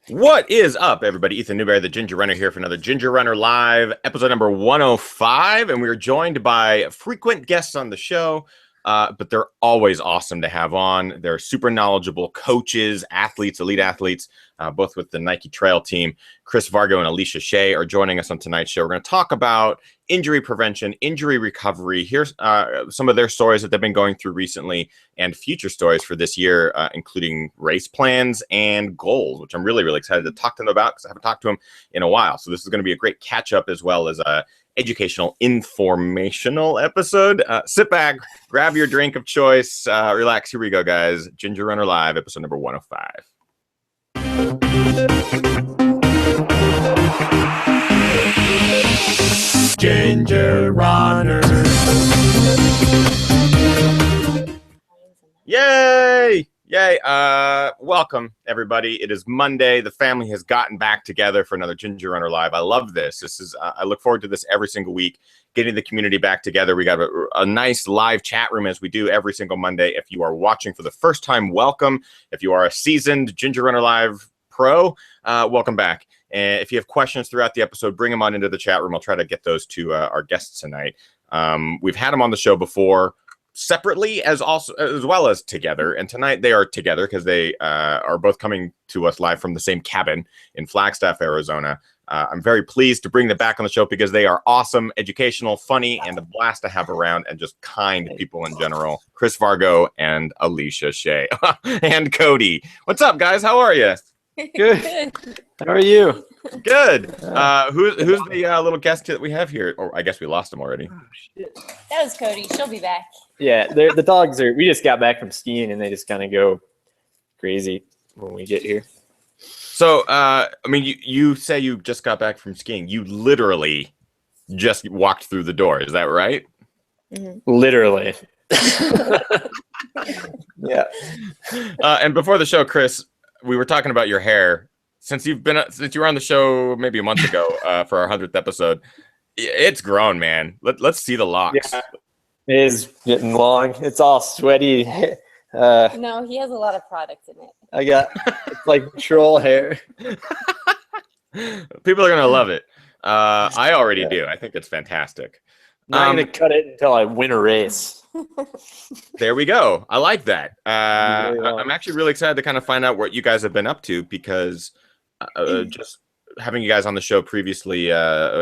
What is up, everybody? Ethan Newberry, the Ginger Runner, here for another Ginger Runner Live, episode number 105. And we are joined by frequent guests on the show, but they're always awesome to have on. They're super knowledgeable coaches, athletes, elite athletes, both with the Nike Trail team. Chris Vargo and Alicia Shay are joining us on tonight's show. We're going to talk about injury prevention, injury recovery. Here's some of their stories that they've been going through recently and future stories for this year, including race plans and goals, which I'm really, really excited to talk to them about because I haven't talked to them in a while. So this is going to be a great catch up as well as a educational, informational episode. Sit back, grab your drink of choice, relax. Here we go, guys. Ginger Runner Live, episode number 105. Ginger Runner. Yay! Yay! Welcome, everybody. It is Monday. The family has gotten back together for another Ginger Runner Live. I love this. This is I look forward to this every single week, getting the community back together. We got a nice live chat room as we do every single Monday. If you are watching for the first time, welcome. If you are a seasoned Ginger Runner Live pro, welcome back. And if you have questions throughout the episode, bring them on into the chat room. I'll try to get those to our guests tonight. We've had them on the show before, separately as well as together, and tonight they are together because they are both coming to us live from the same cabin in Flagstaff, Arizona. I'm very pleased to bring them back on the show because they are awesome, educational, funny, and a blast to have around, and just kind people in general. Chris Vargo and Alicia Shay. And Cody. What's up, guys? How are you? Good. How are you? Good. Who's the little guest that we have here? Or I guess we lost him already. Oh, shit. That was Cody. She'll be back. Yeah, the dogs are. We just got back from skiing, and they just kind of go crazy when we get here. So, I mean, you say you just got back from skiing. You literally just walked through the door. Is that right? Mm-hmm. Literally. Yeah. And before the show, Chris, we were talking about your hair. Since you were on the show maybe a month ago for our 100th episode, it's grown, man. Let's see the locks. Yeah, it is getting long. It's all sweaty. No, he has a lot of product in it. I got it's like troll hair. People are gonna love it. I already do. I think it's fantastic. I'm not gonna cut it until I win a race. There we go. I like that. I'm actually really excited to kind of find out what you guys have been up to because just having you guys on the show previously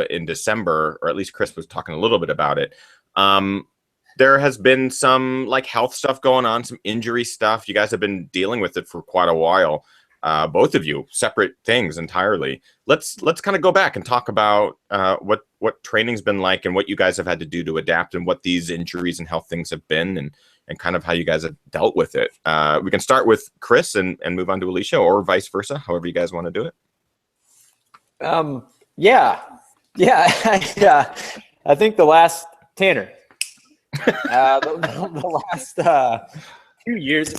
in December, or at least Chris was talking a little bit about it. There has been some like health stuff going on, some injury stuff. You guys have been dealing with it for quite a while. Both of you, separate things entirely. Let's kind of go back and talk about what training's been like and what you guys have had to do to adapt and what these injuries and health things have been and kind of how you guys have dealt with it. We can start with Chris and move on to Alicia, or vice versa, however you guys want to do it. Yeah. I think the last Tanner. The last 2 years.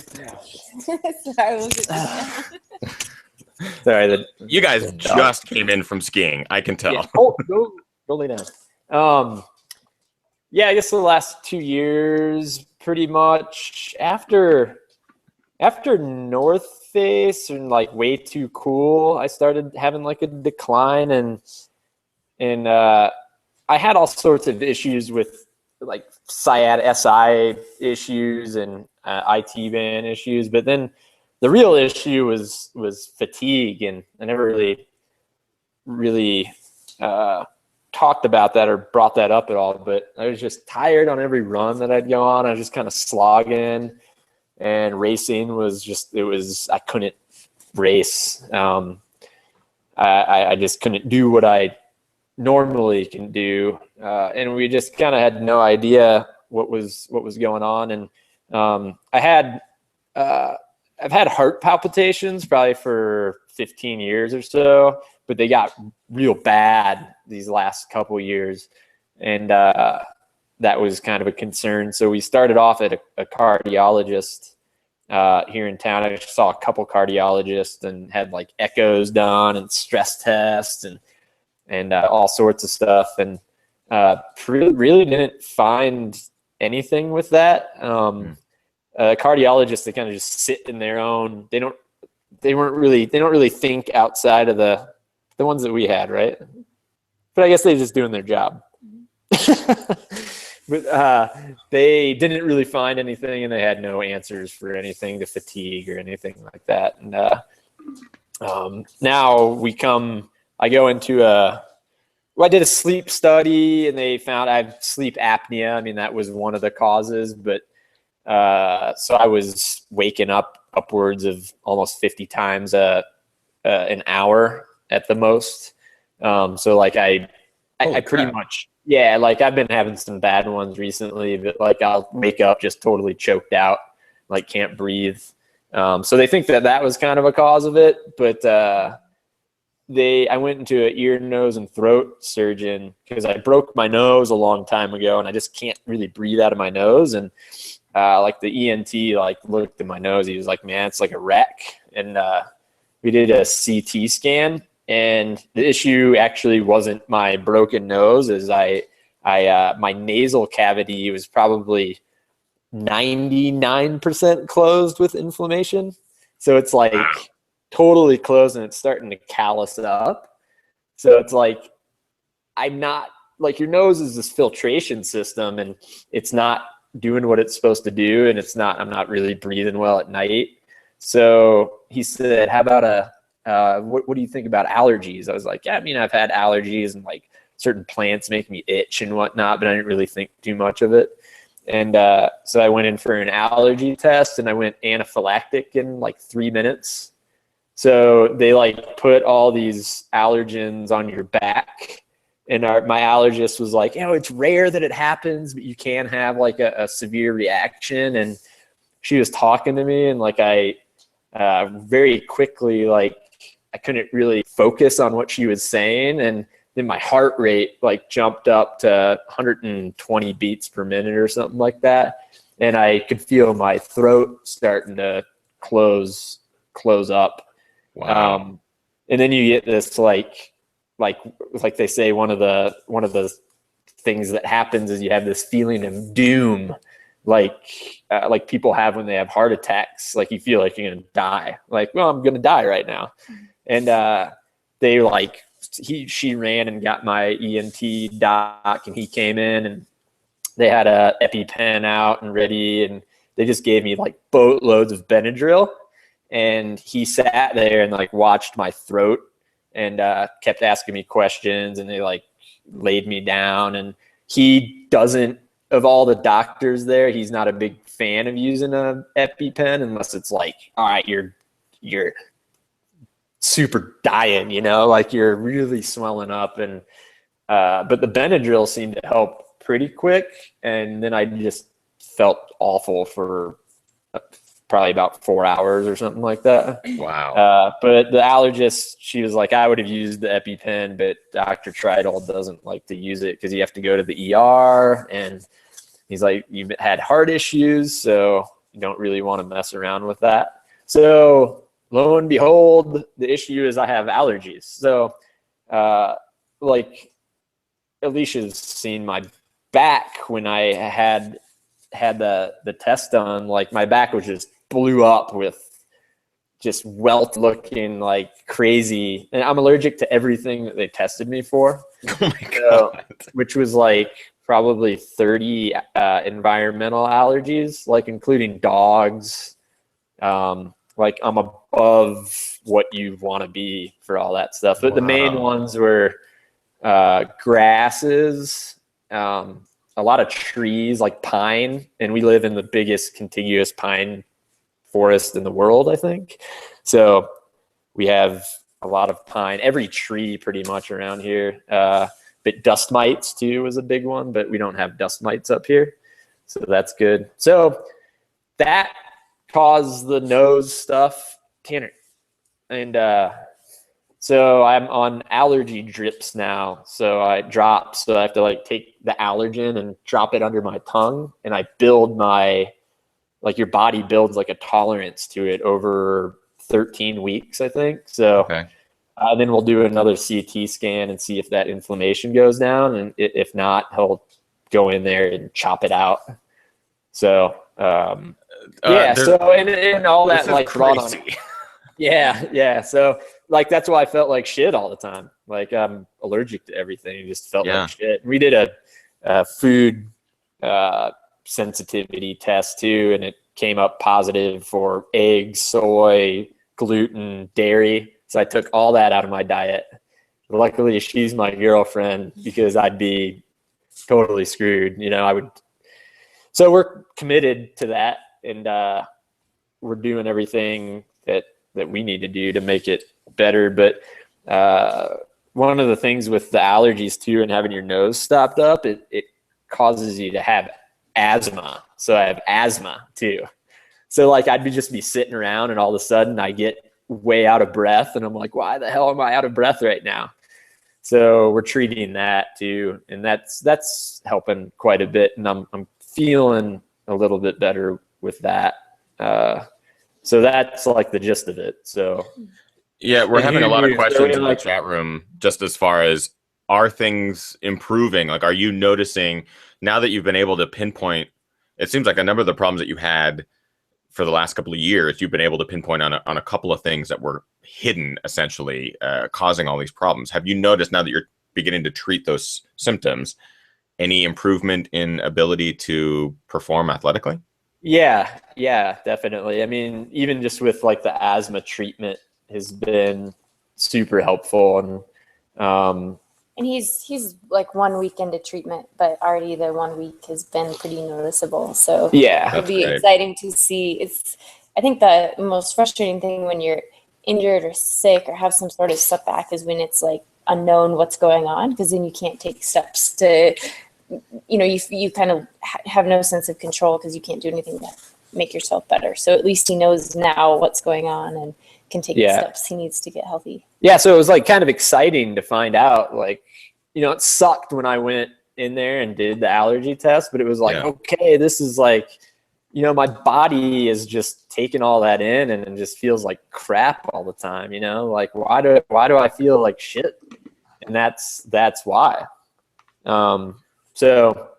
Sorry, You guys just came in from skiing. I can tell. Yeah. Oh, go lay down. Yeah, I guess the last 2 years, pretty much after North Face and like Way Too Cool, I started having like a decline, and I had all sorts of issues with like SI issues and IT band issues, but then the real issue was fatigue, and I never really talked about that or brought that up at all. But I was just tired on every run that I'd go on. I was just kind of slogging, and racing was I couldn't race. I just couldn't do what I normally can do, and we just kind of had no idea what was going on. And I've had heart palpitations probably for 15 years or so, but they got real bad these last couple years, and that was kind of a concern. So we started off at a cardiologist here in town. I saw a couple cardiologists and had like echoes done and stress tests and all sorts of stuff, and really didn't find anything with that. Cardiologists, they kind of just sit in their own, they don't they don't really think outside of the ones that we had, right? But I guess they're just doing their job. But they didn't really find anything, and they had no answers for anything to fatigue or anything like that. And now I go into I did a sleep study, and they found I have sleep apnea. I mean, that was one of the causes, but so I was waking up upwards of almost 50 times an hour at the most. So like I pretty much, yeah, like I've been having some bad ones recently, but like I'll wake up just totally choked out, like can't breathe. So they think that was kind of a cause of it, but I went into an ear, nose, and throat surgeon because I broke my nose a long time ago, and I just can't really breathe out of my nose. And like the ENT like looked at my nose, he was like, "Man, it's like a wreck." And we did a CT scan, and the issue actually wasn't my broken nose, as my nasal cavity was probably 99% closed with inflammation. So it's like totally closed, and it's starting to callus up. So it's like, I'm not like, your nose is this filtration system, and it's not doing what it's supposed to do. And I'm not really breathing well at night. So he said, "How about what do you think about allergies?" I was like, "Yeah, I mean, I've had allergies, and like certain plants make me itch and whatnot, but I didn't really think too much of it." And so I went in for an allergy test, and I went anaphylactic in like 3 minutes. So they like put all these allergens on your back. And my allergist was like, it's rare that it happens, but you can have like a severe reaction. And she was talking to me, and like I very quickly, like I couldn't really focus on what she was saying. And then my heart rate like jumped up to 120 beats per minute or something like that. And I could feel my throat starting to close up. Wow. And then you get this like they say, one of the things that happens is you have this feeling of doom, like people have when they have heart attacks. Like you feel like you're gonna die. Like, well, I'm gonna die right now. And they like she ran and got my ENT doc, and he came in, and they had a EpiPen out and ready, and they just gave me like boatloads of Benadryl. And he sat there and like watched my throat, and kept asking me questions, and they like laid me down. And he doesn't, of all the doctors there, he's not a big fan of using a EpiPen unless it's like, all right, you're super dying, like you're really swelling up. And but the Benadryl seemed to help pretty quick. And then I just felt awful for probably about 4 hours or something like that. Wow. But the allergist, she was like, I would have used the EpiPen, but Dr. Trital doesn't like to use it because you have to go to the ER. And he's like, you've had heart issues, so you don't really want to mess around with that. So lo and behold, the issue is I have allergies. So like Alicia's seen my back when I had the test done. Like my back was just blew up with just welt looking like crazy. And I'm allergic to everything that they tested me for. Oh my God. Which was like probably 30 environmental allergies, like including dogs. Like I'm above what you want to be for all that stuff. But the main ones were grasses, a lot of trees, like pine. And we live in the biggest contiguous pine forest in the world, I think. So we have a lot of pine, every tree pretty much around here. But dust mites too was a big one, but we don't have dust mites up here. So that's good. So that caused the nose stuff, Tanner. And so I'm on allergy drips now. So I have to like take the allergen and drop it under my tongue. And I build like your body builds like a tolerance to it over 13 weeks, I think. So Okay. then we'll do another CT scan and see if that inflammation goes down. And if not, he'll go in there and chop it out. So, yeah. So, and all that like brought on. Yeah. So like, that's why I felt like shit all the time. Like I'm allergic to everything. It just felt like shit. We did a food sensitivity test too, and it came up positive for eggs, soy, gluten, dairy. So I took all that out of my diet. Luckily, she's my girlfriend, because I'd be totally screwed. I would. So we're committed to that, and we're doing everything that we need to do to make it better. But one of the things with the allergies too, and having your nose stopped up, it causes you to have asthma. So I have asthma too. So like I'd just be sitting around, and all of a sudden I get way out of breath, and I'm like, why the hell am I out of breath right now? So we're treating that too, and that's helping quite a bit, and I'm feeling a little bit better with that. So that's like the gist of it. So yeah, we're having a lot of questions in the chat room, just as far as, are things improving? Like, are you noticing now that you've been able to pinpoint? It seems like a number of the problems that you had for the last couple of years, you've been able to pinpoint on a couple of things that were hidden, essentially causing all these problems. Have you noticed, now that you're beginning to treat those symptoms, any improvement in ability to perform athletically? Yeah, definitely. I mean, even just with like the asthma treatment has been super helpful, and he's like 1 week into treatment, but already the 1 week has been pretty noticeable. So yeah, it'll be exciting to see. I think the most frustrating thing when you're injured or sick or have some sort of setback is when it's like unknown what's going on, because then you can't take steps to, you kind of have no sense of control because you can't do anything to make yourself better. So at least he knows now what's going on and can take the steps he needs to get healthy. Yeah. So it was like kind of exciting to find out, like, it sucked when I went in there and did the allergy test, but it was like, okay, this is like, my body is just taking all that in, and it just feels like crap all the time, like, why do I feel like shit? And that's why. So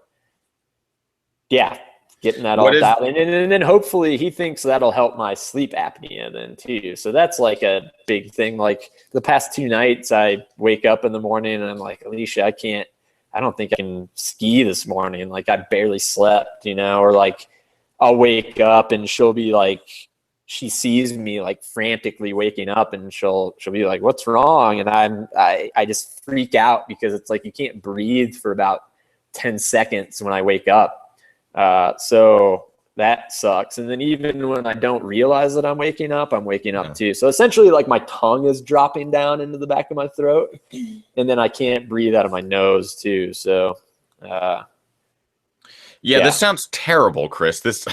yeah, getting that all dialed in, and then hopefully he thinks that'll help my sleep apnea then too. So that's like a big thing. Like the past 2 nights, I wake up in the morning and I'm like, Alicia, I don't think I can ski this morning. Like I barely slept, or like I'll wake up and she'll be like, she sees me like frantically waking up, and she'll be like, what's wrong? And I just freak out, because it's like you can't breathe for about 10 seconds when I wake up. So that sucks. And then even when I don't realize that I'm waking up too. So essentially like my tongue is dropping down into the back of my throat, and then I can't breathe out of my nose too. So this sounds terrible, Chris. This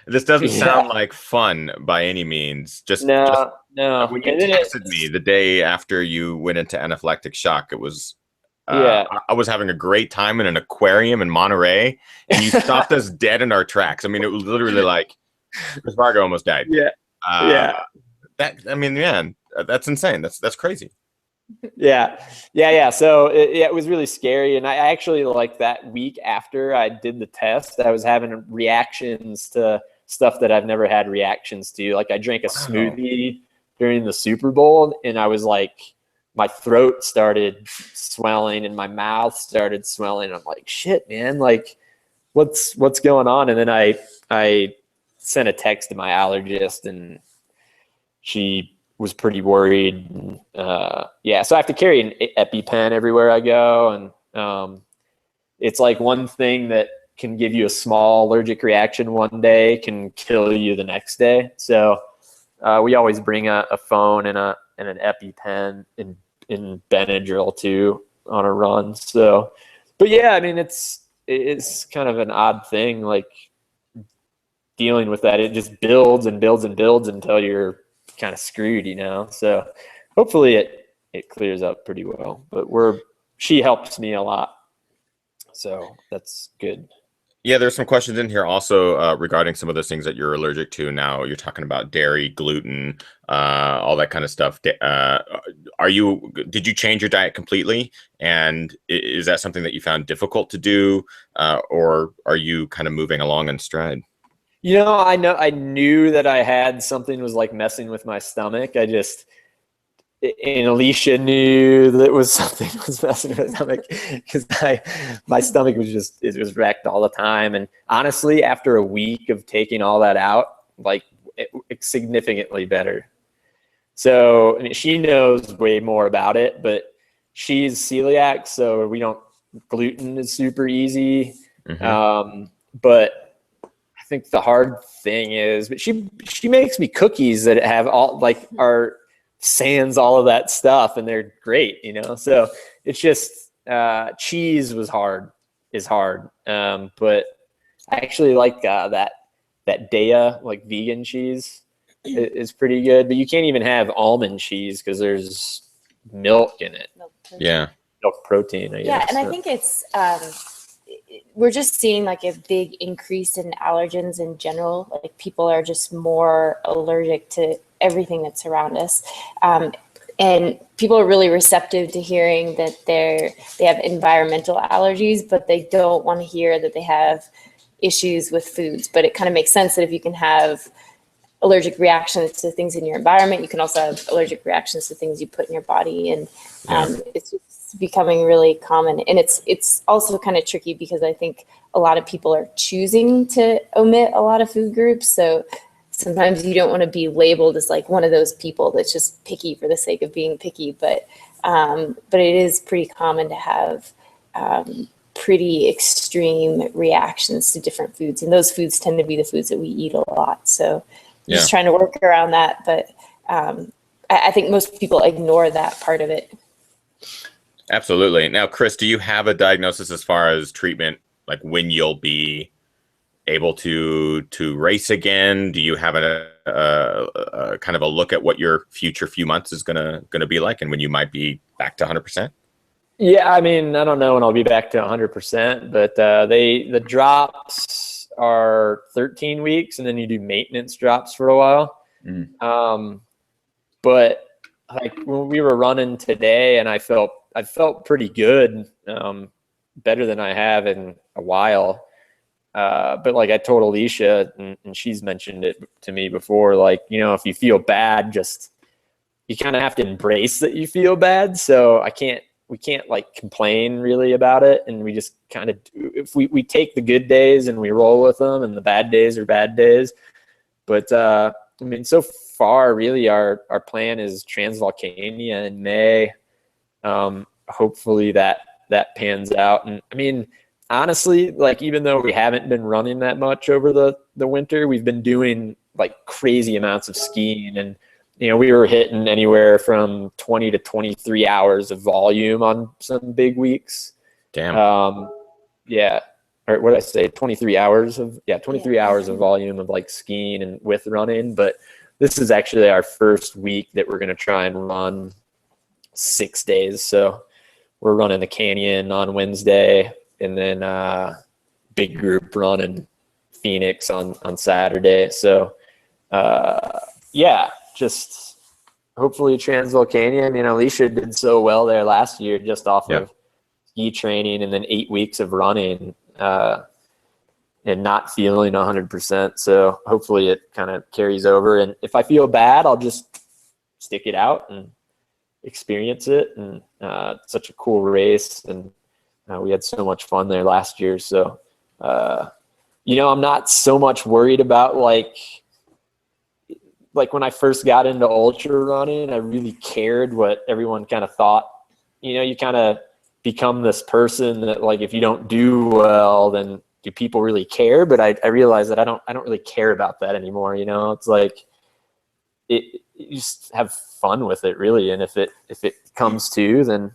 doesn't sound like fun by any means. No. When you texted me the day after you went into anaphylactic shock, it was I was having a great time in an aquarium in Monterey, and you stopped us dead in our tracks. I mean, it was literally like Chris Vargo almost died. That's insane. That's crazy. Yeah. So it was really scary. And I actually, like, that week after I did the test, I was having reactions to stuff that I've never had reactions to. Like I drank a smoothie during the Super Bowl, and I was like, my throat started swelling and my mouth started swelling. I'm like, shit, man, like what's going on? And then I sent a text to my allergist, and she was pretty worried. So I have to carry an EpiPen everywhere I go. And it's like one thing that can give you a small allergic reaction one day can kill you the next day. So we always bring a phone and an EpiPen in Benadryl too on a run. So, but yeah, I mean, it's kind of an odd thing, like dealing with that. It just builds and builds and builds until you're kind of screwed, So hopefully it clears up pretty well, but she helps me a lot. So that's good. Yeah, there's some questions in here also regarding some of those things that you're allergic to. Now you're talking about dairy, gluten, all that kind of stuff. Did you change your diet completely? And is that something that you found difficult to do, or are you kind of moving along in stride? I knew that I had something was like messing with my stomach. And Alicia knew that was something was messing with my stomach because my stomach it was wrecked all the time. And honestly, after a week of taking all that out, like it's significantly better. So I mean, she knows way more about it, but she's celiac, so gluten is super easy. But I think the hard thing is, but she makes me cookies that have are sans all of that stuff, and they're great, So it's just cheese is hard. But I actually like that Daya like vegan cheese is pretty good. But you can't even have almond cheese because there's milk in it. Milk protein, I guess. Yeah, and I think it's we're just seeing like a big increase in allergens in general. Like people are just more allergic to everything that's around us. And people are really receptive to hearing that they have environmental allergies, but they don't want to hear that they have issues with foods. But it kind of makes sense that if you can have allergic reactions to things in your environment, you can also have allergic reactions to things you put in your body. And it's just becoming really common. And it's also kind of tricky because I think a lot of people are choosing to omit a lot of food groups. So sometimes you don't want to be labeled as like one of those people that's just picky for the sake of being picky. But it is pretty common to have pretty extreme reactions to different foods. And those foods tend to be the foods that we eat a lot. So just trying to work around that. But I think most people ignore that part of it. Absolutely. Now, Chris, do you have a diagnosis as far as treatment, like when you'll be able to race again? Do you have a kind of a look at what your future few months is gonna be like, and when you might be back to 100%? Yeah, I mean, I don't know when I'll be back to 100%, but the drops are 13 weeks, and then you do maintenance drops for a while. But like when we were running today, and I felt pretty good, better than I have in a while. But like I told Alicia, and she's mentioned it to me before, like, if you feel bad, you kind of have to embrace that you feel bad. So we can't like complain really about it. And we just kind of, if we take the good days and we roll with them, and the bad days are bad days. But I mean, so far really our plan is Transvolcania in May. Hopefully that pans out. And I mean, honestly, like even though we haven't been running that much over the winter, we've been doing like crazy amounts of skiing, and we were hitting anywhere from 20 to 23 hours of volume on some big weeks. Damn. Yeah. Or what did I say? 23 hours of volume of like skiing and with running. But this is actually our first week that we're going to try and run 6 days. So we're running the canyon on Wednesday, and then big group run in Phoenix on Saturday. So just hopefully Transvolcania. I mean, Alicia did so well there last year just off of ski training and then 8 weeks of running and not feeling 100%. So hopefully it kind of carries over. And if I feel bad, I'll just stick it out and experience it. And it's such a cool race. And we had so much fun there last year. So, I'm not so much worried about like when I first got into ultra running, I really cared what everyone kind of thought. You kind of become this person that like, if you don't do well, then do people really care? But I realized that I don't really care about that anymore. It's like you just have fun with it really. And if it comes to, then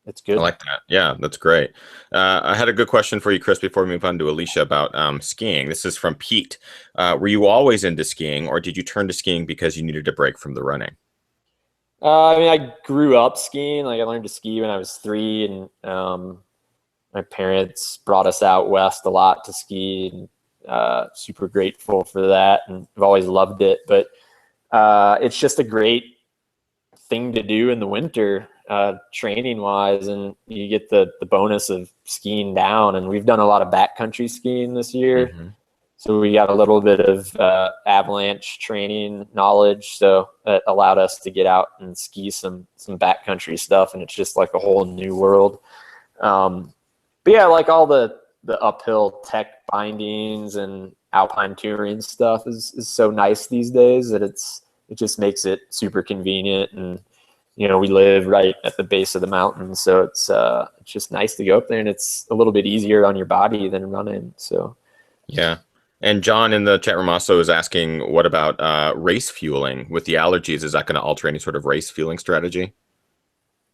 it's good. I like that. Yeah, that's great. I had a good question for you, Chris, before we move on to Alicia about skiing. This is from Pete. Were you always into skiing, or did you turn to skiing because you needed a break from the running? I mean, I grew up skiing. Like I learned to ski when I was 3, and my parents brought us out west a lot to ski, and super grateful for that, and I've always loved it. But it's just a great thing to do in the winter. training wise, and you get the bonus of skiing down. And we've done a lot of backcountry skiing this year. Mm-hmm. So we got a little bit of avalanche training knowledge. So it allowed us to get out and ski some backcountry stuff. And it's just like a whole new world. But yeah, like all the uphill tech bindings and alpine touring stuff is so nice these days that it just makes it super convenient. And we live right at the base of the mountain, so it's just nice to go up there, and it's a little bit easier on your body than running. So yeah. And John in the chat room also is asking, what about race fueling with the allergies? Is that going to alter any sort of race fueling strategy?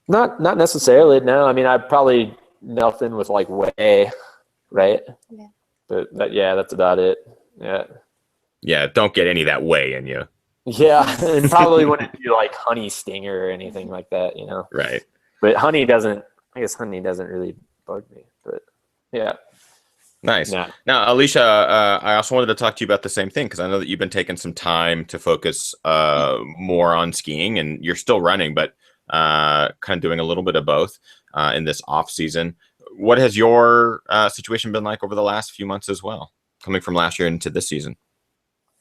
not necessarily, no. I mean, I probably nothing with like whey, right? Yeah. But yeah, that's about it. Yeah, don't get any of that whey in you. Yeah, and probably wouldn't do like honey stinger or anything like that, Right. But honey doesn't really bug me, but yeah. Nice. Yeah. Now, Alicia, I also wanted to talk to you about the same thing, because I know that you've been taking some time to focus more on skiing, and you're still running, but kind of doing a little bit of both in this off season. What has your situation been like over the last few months as well, coming from last year into this season?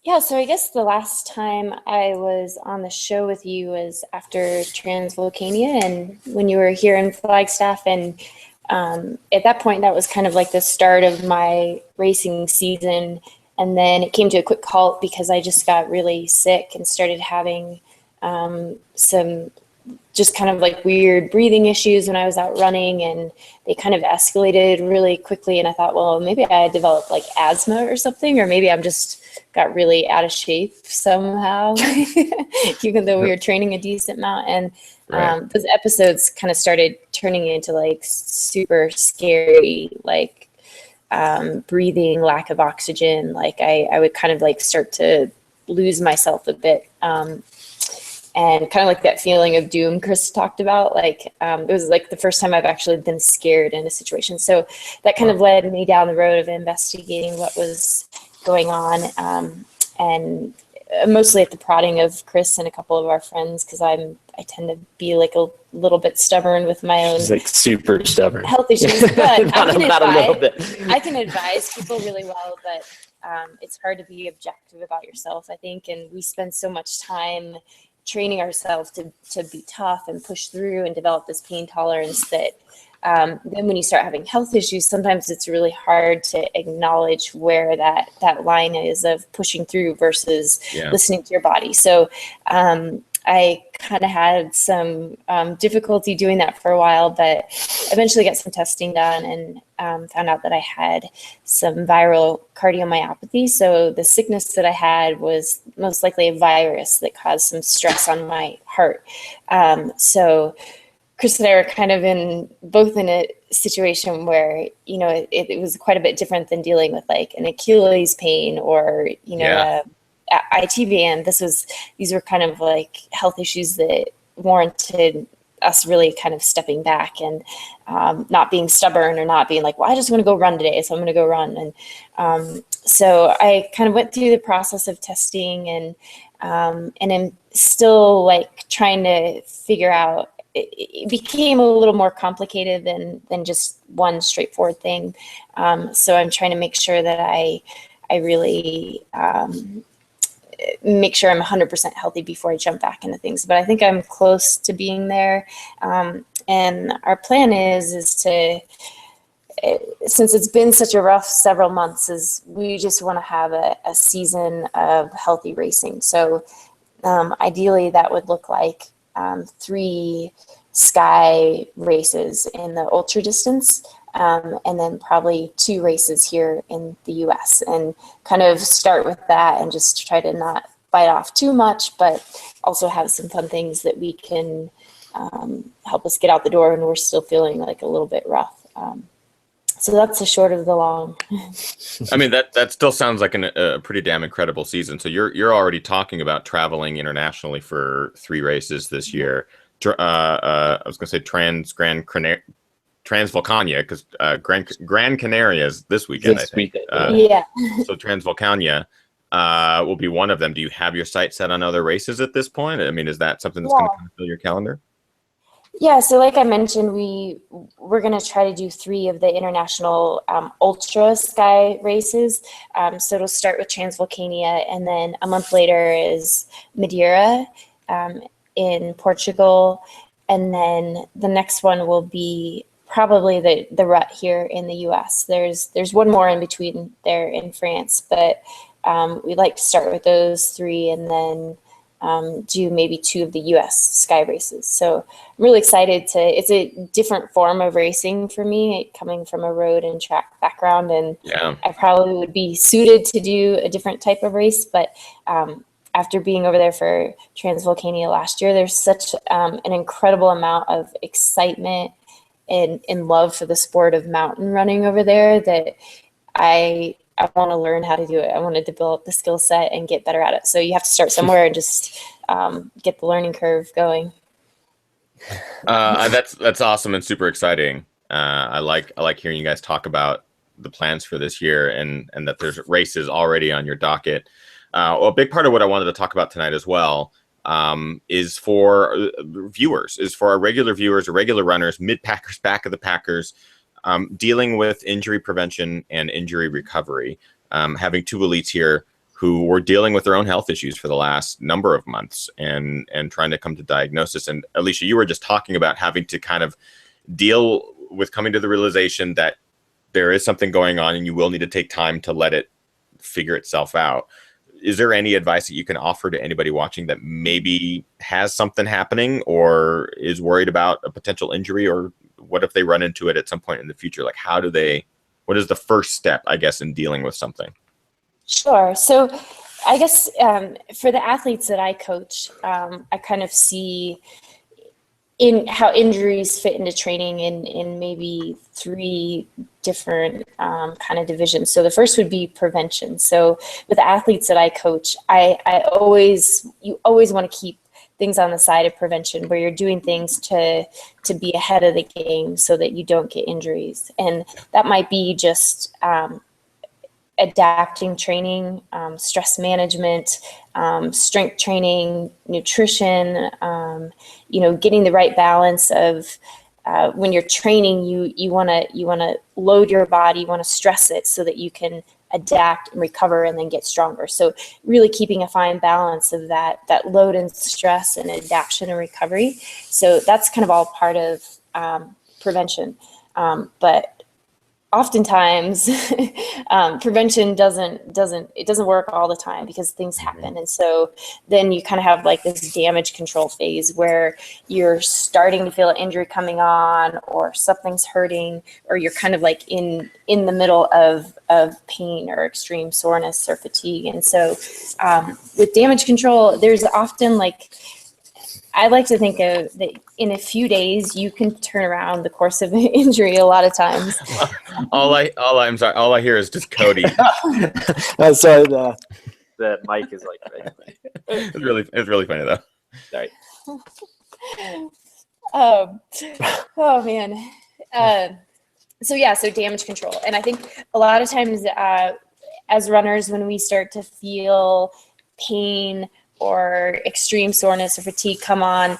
Yeah, so I guess the last time I was on the show with you was after Transvolcania, and when you were here in Flagstaff, and at that point, that was kind of like the start of my racing season. And then it came to a quick halt because I just got really sick and started having some just kind of like weird breathing issues when I was out running, and they kind of escalated really quickly. And I thought, well, maybe I developed like asthma or something, or maybe I'm just got really out of shape somehow, even though we were training a decent amount. And those episodes kind of started turning into like super scary, like breathing, lack of oxygen. Like I would kind of like start to lose myself a bit. And kind of like that feeling of doom Chris talked about, like it was like the first time I've actually been scared in a situation. So that kind of led me down the road of investigating what was going on, and mostly at the prodding of Chris and a couple of our friends, because I tend to be like a little bit stubborn with my own. She's like super stubborn. Health issues, but not a little bit. I can advise people really well, but it's hard to be objective about yourself, I think, and we spend so much time training ourselves to be tough and push through and develop this pain tolerance that then when you start having health issues, sometimes it's really hard to acknowledge where that line is of pushing through versus listening to your body. So I kind of had some difficulty doing that for a while, but eventually got some testing done and found out that I had some viral cardiomyopathy. So the sickness that I had was most likely a virus that caused some stress on my heart. So Chris and I were kind of both in a situation where, it was quite a bit different than dealing with like an Achilles pain or, IT band. These were kind of like health issues that warranted us really kind of stepping back and not being stubborn or not being like, well, I just want to go run today, so I'm going to go run. And so I kind of went through the process of testing and I'm still like trying to figure out. It became a little more complicated than just one straightforward thing. So I'm trying to make sure that I really make sure I'm 100% healthy before I jump back into things. But I think I'm close to being there. And our plan is to, since it's been such a rough several months, is we just want to have a season of healthy racing. So ideally that would look like 3 sky races in the ultra distance, and then probably 2 races here in the US, and kind of start with that and just try to not bite off too much, but also have some fun things that we can help us get out the door when we're still feeling like a little bit rough. So that's the short of the long. I mean, that still sounds like a pretty damn incredible season. So you're already talking about traveling internationally for 3 races this year. I was going to say Transvolcania, because Gran Canaria is this weekend. This weekend. So Transvolcania will be one of them. Do you have your sights set on other races at this point? I mean, is that something that's going to fill your calendar? Yeah, so like I mentioned, we're going to try to do 3 of the international ultra sky races. So it'll start with Transvolcania, and then a month later is Madeira um, in Portugal, and then the next one will be probably the rut here in the U.S. There's one more in between there in France, but we'd like to start with those 3, and then do maybe 2 of the U.S. sky races. So I'm really excited it's a different form of racing for me, coming from a road and track background, and Yeah. I probably would be suited to do a different type of race, but after being over there for Transvolcania last year, there's such an incredible amount of excitement and love for the sport of mountain running over there that I want to learn how to do it. I want to develop the skill set and get better at it. So you have to start somewhere and just get the learning curve going. That's awesome and super exciting. I like hearing you guys talk about the plans for this year and that there's races already on your docket. Well, a big part of what I wanted to talk about tonight as well is for viewers, is for our regular viewers, or regular runners, mid-packers, back of the packers, dealing with injury prevention and injury recovery. Having 2 elites here who were dealing with their own health issues for the last number of months and trying to come to diagnosis. And Alicia, you were just talking about having to kind of deal with coming to the realization that there is something going on and you will need to take time to let it figure itself out. Is there any advice that you can offer to anybody watching that maybe has something happening or is worried about a potential injury, or what if they run into it at some point in the future? Like, what is the first step, I guess, in dealing with something? Sure. So I guess for the athletes that I coach, I kind of see in how injuries fit into training in maybe 3 different kind of divisions. So the first would be prevention. So with the athletes that I coach, you always want to keep things on the side of prevention, where you're doing things to be ahead of the game so that you don't get injuries. And that might be just adapting training, stress management, strength training, nutrition, getting the right balance of when you're training, you want to load your body, you want to stress it so that you can adapt and recover and then get stronger. So really keeping a fine balance of that load and stress and adaptation and recovery. So that's kind of all part of prevention. But oftentimes prevention doesn't work all the time because things happen. And so then you kind of have like this damage control phase where you're starting to feel an injury coming on, or something's hurting, or you're kind of like in the middle of pain or extreme soreness or fatigue. And so with damage control, there's often I like to think of that in a few days you can turn around the course of an injury a lot of times. all I hear is just Cody. Sorry, the mic is like It's really funny though. Sorry. Oh man. So damage control. And I think a lot of times as runners, when we start to feel pain or extreme soreness or fatigue come on,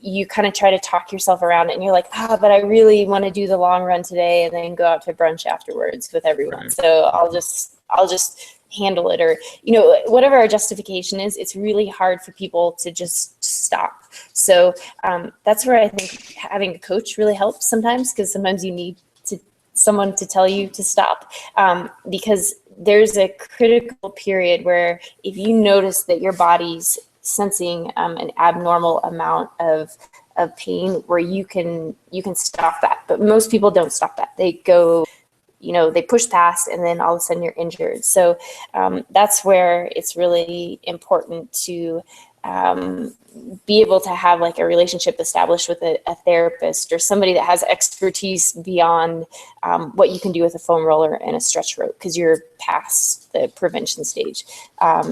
you kind of try to talk yourself around it, and you're like, but I really want to do the long run today and then go out to brunch afterwards with everyone. Right. So I'll just handle it, or whatever our justification is. It's really hard for people to just stop. So that's where I think having a coach really helps sometimes, because sometimes you need someone to tell you to stop, because there's a critical period where if you notice that your body's sensing an abnormal amount of pain, where you can stop that. But most people don't stop that. They go, they push past, and then all of a sudden you're injured. So that's where it's really important to be able to have like a relationship established with a therapist or somebody that has expertise beyond what you can do with a foam roller and a stretch rope, because you're past the prevention stage.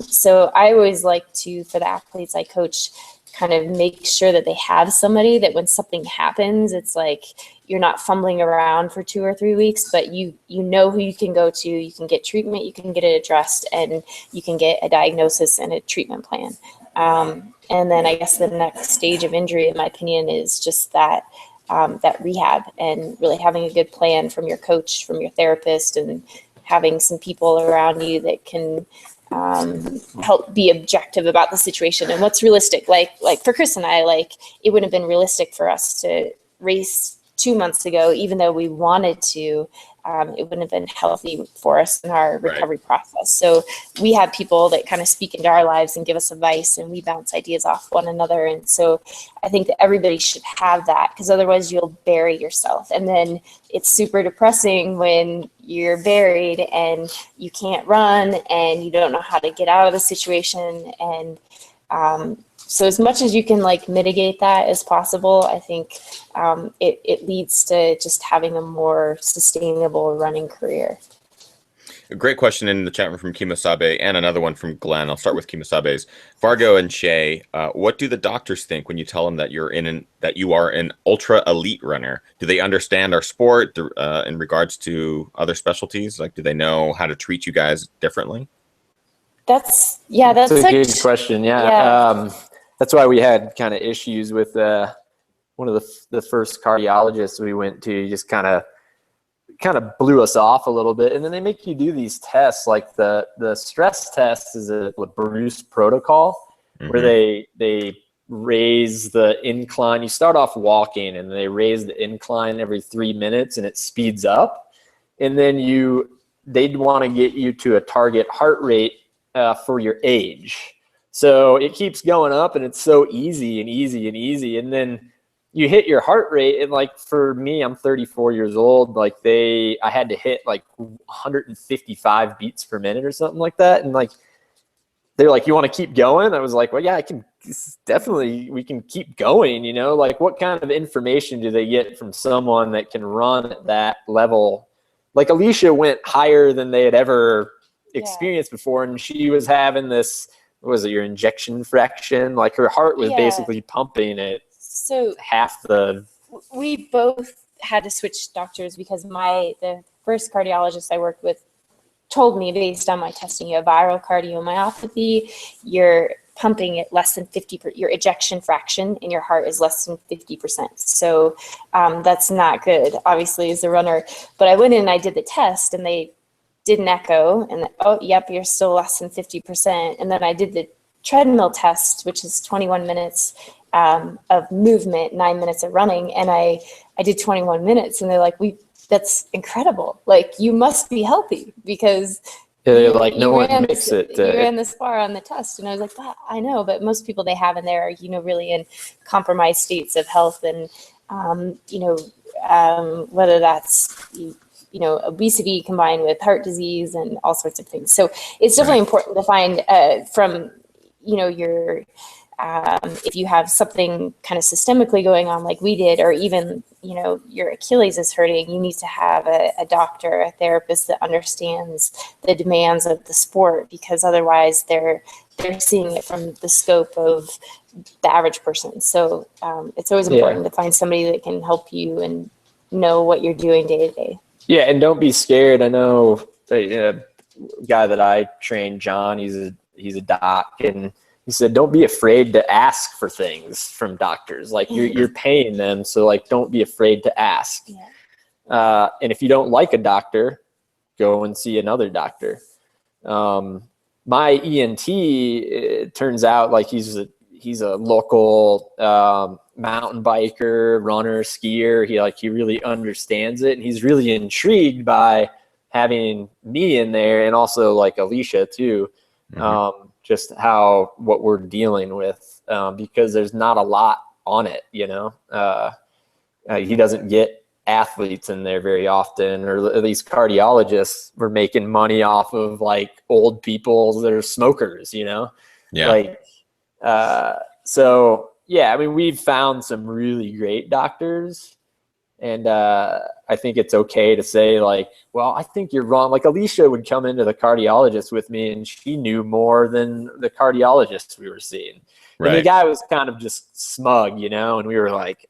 So I always like to, for the athletes I coach, kind of make sure that they have somebody that when something happens, it's like you're not fumbling around for 2 or 3 weeks, but you know who you can go to, you can get treatment, you can get it addressed, and you can get a diagnosis and a treatment plan. And then I guess the next stage of injury, in my opinion, is just that that rehab and really having a good plan from your coach, from your therapist, and having some people around you that can help be objective about the situation and what's realistic. Like for Chris and I, like it wouldn't have been realistic for us to race 2 months ago, even though we wanted to. It wouldn't have been healthy for us in our recovery process. So we have people that kind of speak into our lives and give us advice, and we bounce ideas off one another. And so I think that everybody should have that, because otherwise you'll bury yourself. And then it's super depressing when you're buried and you can't run and you don't know how to get out of the situation. And so as much as you can like mitigate that as possible, I think it leads to just having a more sustainable running career. A great question in the chat room from Kimosabe, and another one from Glenn. I'll start with Kimosabe's. Vargo and Shay, what do the doctors think when you tell them that you are an ultra elite runner? Do they understand our sport in regards to other specialties? Like, do they know how to treat you guys differently? That's a good question. Yeah. That's why we had kind of issues with one of the first cardiologists we went to. He just kind of blew us off a little bit. And then they make you do these tests, like the stress test is a Bruce protocol, where they raise the incline. You start off walking and they raise the incline every 3 minutes and it speeds up. And then they'd want to get you to a target heart rate for your age. So it keeps going up and it's so easy and easy and easy. And then you hit your heart rate, and like for me, I'm 34 years old. Like I had to hit like 155 beats per minute or something like that. And like, they're like, you want to keep going? I was like, well, yeah, we can keep going, you know, like what kind of information do they get from someone that can run at that level? Like Alicia went higher than they had ever experienced before. And she was having this, what was it, your injection fraction? Like her heart was basically pumping at half the. We both had to switch doctors because the first cardiologist I worked with told me, based on my testing, you have viral cardiomyopathy, you're pumping at less than 50%, your ejection fraction in your heart is less than 50%. So that's not good, obviously, as a runner. But I went in and I did the test and they did an echo and oh, yep, you're still less than 50%. And then I did the treadmill test, which is 21 minutes of movement, 9 minutes of running. And I did 21 minutes and they're like, that's incredible. Like you must be healthy because they're like, no one makes it. You ran this far on the test. And I was like, I know, but most people they have in there are, really in compromised states of health and, whether that's, obesity combined with heart disease and all sorts of things. So it's definitely important to find from, your, if you have something kind of systemically going on like we did, or even, your Achilles is hurting, you need to have a doctor, a therapist that understands the demands of the sport, because otherwise they're seeing it from the scope of the average person. So it's always important to find somebody that can help you and know what you're doing day to day. Yeah, and don't be scared. I know a guy that I trained, John, he's a doc, and he said, don't be afraid to ask for things from doctors. Like you're paying them, so like don't be afraid to ask. Yeah. And if you don't like a doctor, go and see another doctor. My ENT, it turns out like he's a local mountain biker, runner, skier. He really understands it, and he's really intrigued by having me in there, and also like Alicia too. Just what we're dealing with, because there's not a lot on it, he doesn't get athletes in there very often, or at least cardiologists were making money off of like old people that are smokers, so yeah, I mean, we've found some really great doctors, and I think it's okay to say like, well, I think you're wrong. Like Alicia would come into the cardiologist with me and she knew more than the cardiologists we were seeing. Right. And the guy was kind of just smug, and we were like,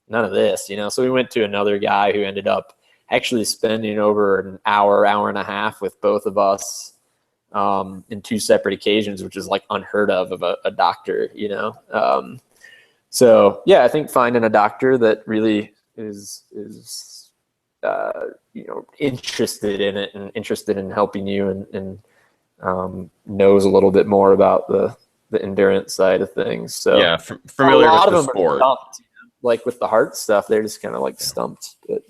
none of this, So we went to another guy who ended up actually spending over an hour and a half with both of us in 2 separate occasions, which is like unheard of a doctor, so yeah, I think finding a doctor that really is interested in it and interested in helping you and knows a little bit more about the endurance side of things. So yeah, familiar a lot with of the them sport. are stumped, like with the heart stuff, they're just kind of like stumped. But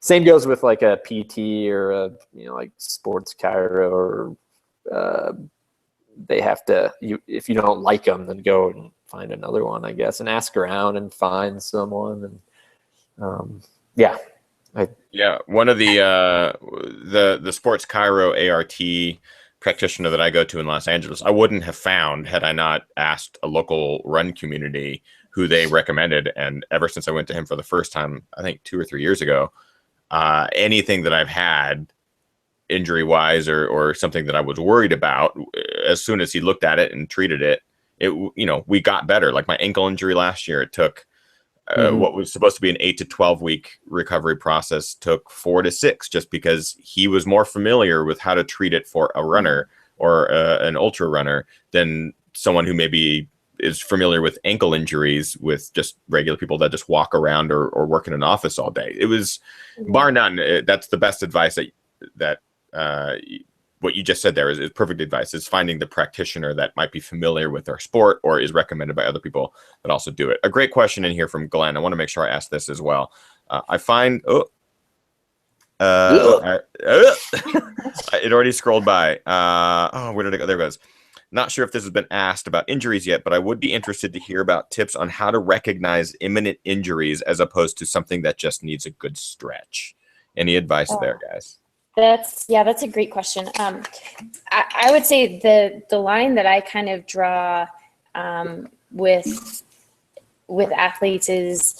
same goes with like a PT or a like sports chiro, or they have to, if you don't like them, then go and find another one, I guess, and ask around and find someone. And yeah. One of the sports chiro ART practitioner that I go to in Los Angeles, I wouldn't have found had I not asked a local run community who they recommended. And ever since I went to him for the first time, I think 2 or 3 years ago, anything that I've had injury wise or something that I was worried about, as soon as he looked at it and treated it, we got better. Like my ankle injury last year, it took what was supposed to be an 8 to 12 week recovery process took 4 to 6, just because he was more familiar with how to treat it for a runner or an ultra runner than someone who maybe is familiar with ankle injuries with just regular people that just walk around or work in an office all day. It was bar none. That's the best advice that what you just said there is perfect advice, is finding the practitioner that might be familiar with our sport or is recommended by other people that also do it. A great question in here from Glenn. I want to make sure I ask this as well. I find, it already scrolled by. Where did it go? There it goes. Not sure if this has been asked about injuries yet, but I would be interested to hear about tips on how to recognize imminent injuries as opposed to something that just needs a good stretch. Any advice there, guys? That's a great question. I would say the line that I kind of draw with athletes is,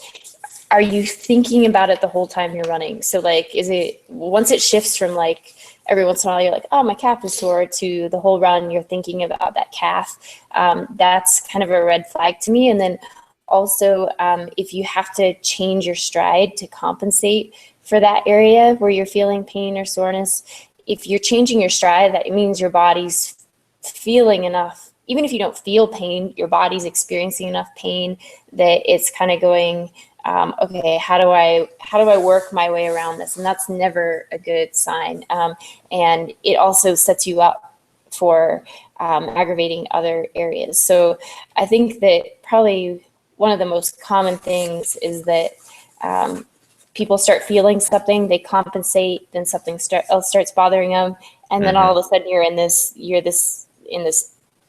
are you thinking about it the whole time you're running? So like, is it, once it shifts from like every once in a while you're like, oh, my calf is sore, to the whole run you're thinking about that calf, that's kind of a red flag to me. And then also, if you have to change your stride to compensate for that area where you're feeling pain or soreness, if you're changing your stride, that means your body's feeling enough. Even if you don't feel pain, your body's experiencing enough pain that it's kind of going, okay, how do I work my way around this? And that's never a good sign. And it also sets you up for aggravating other areas. So I think that probably one of the most common things is that people start feeling something, they compensate, then something else starts bothering them, and then all of a sudden you're in this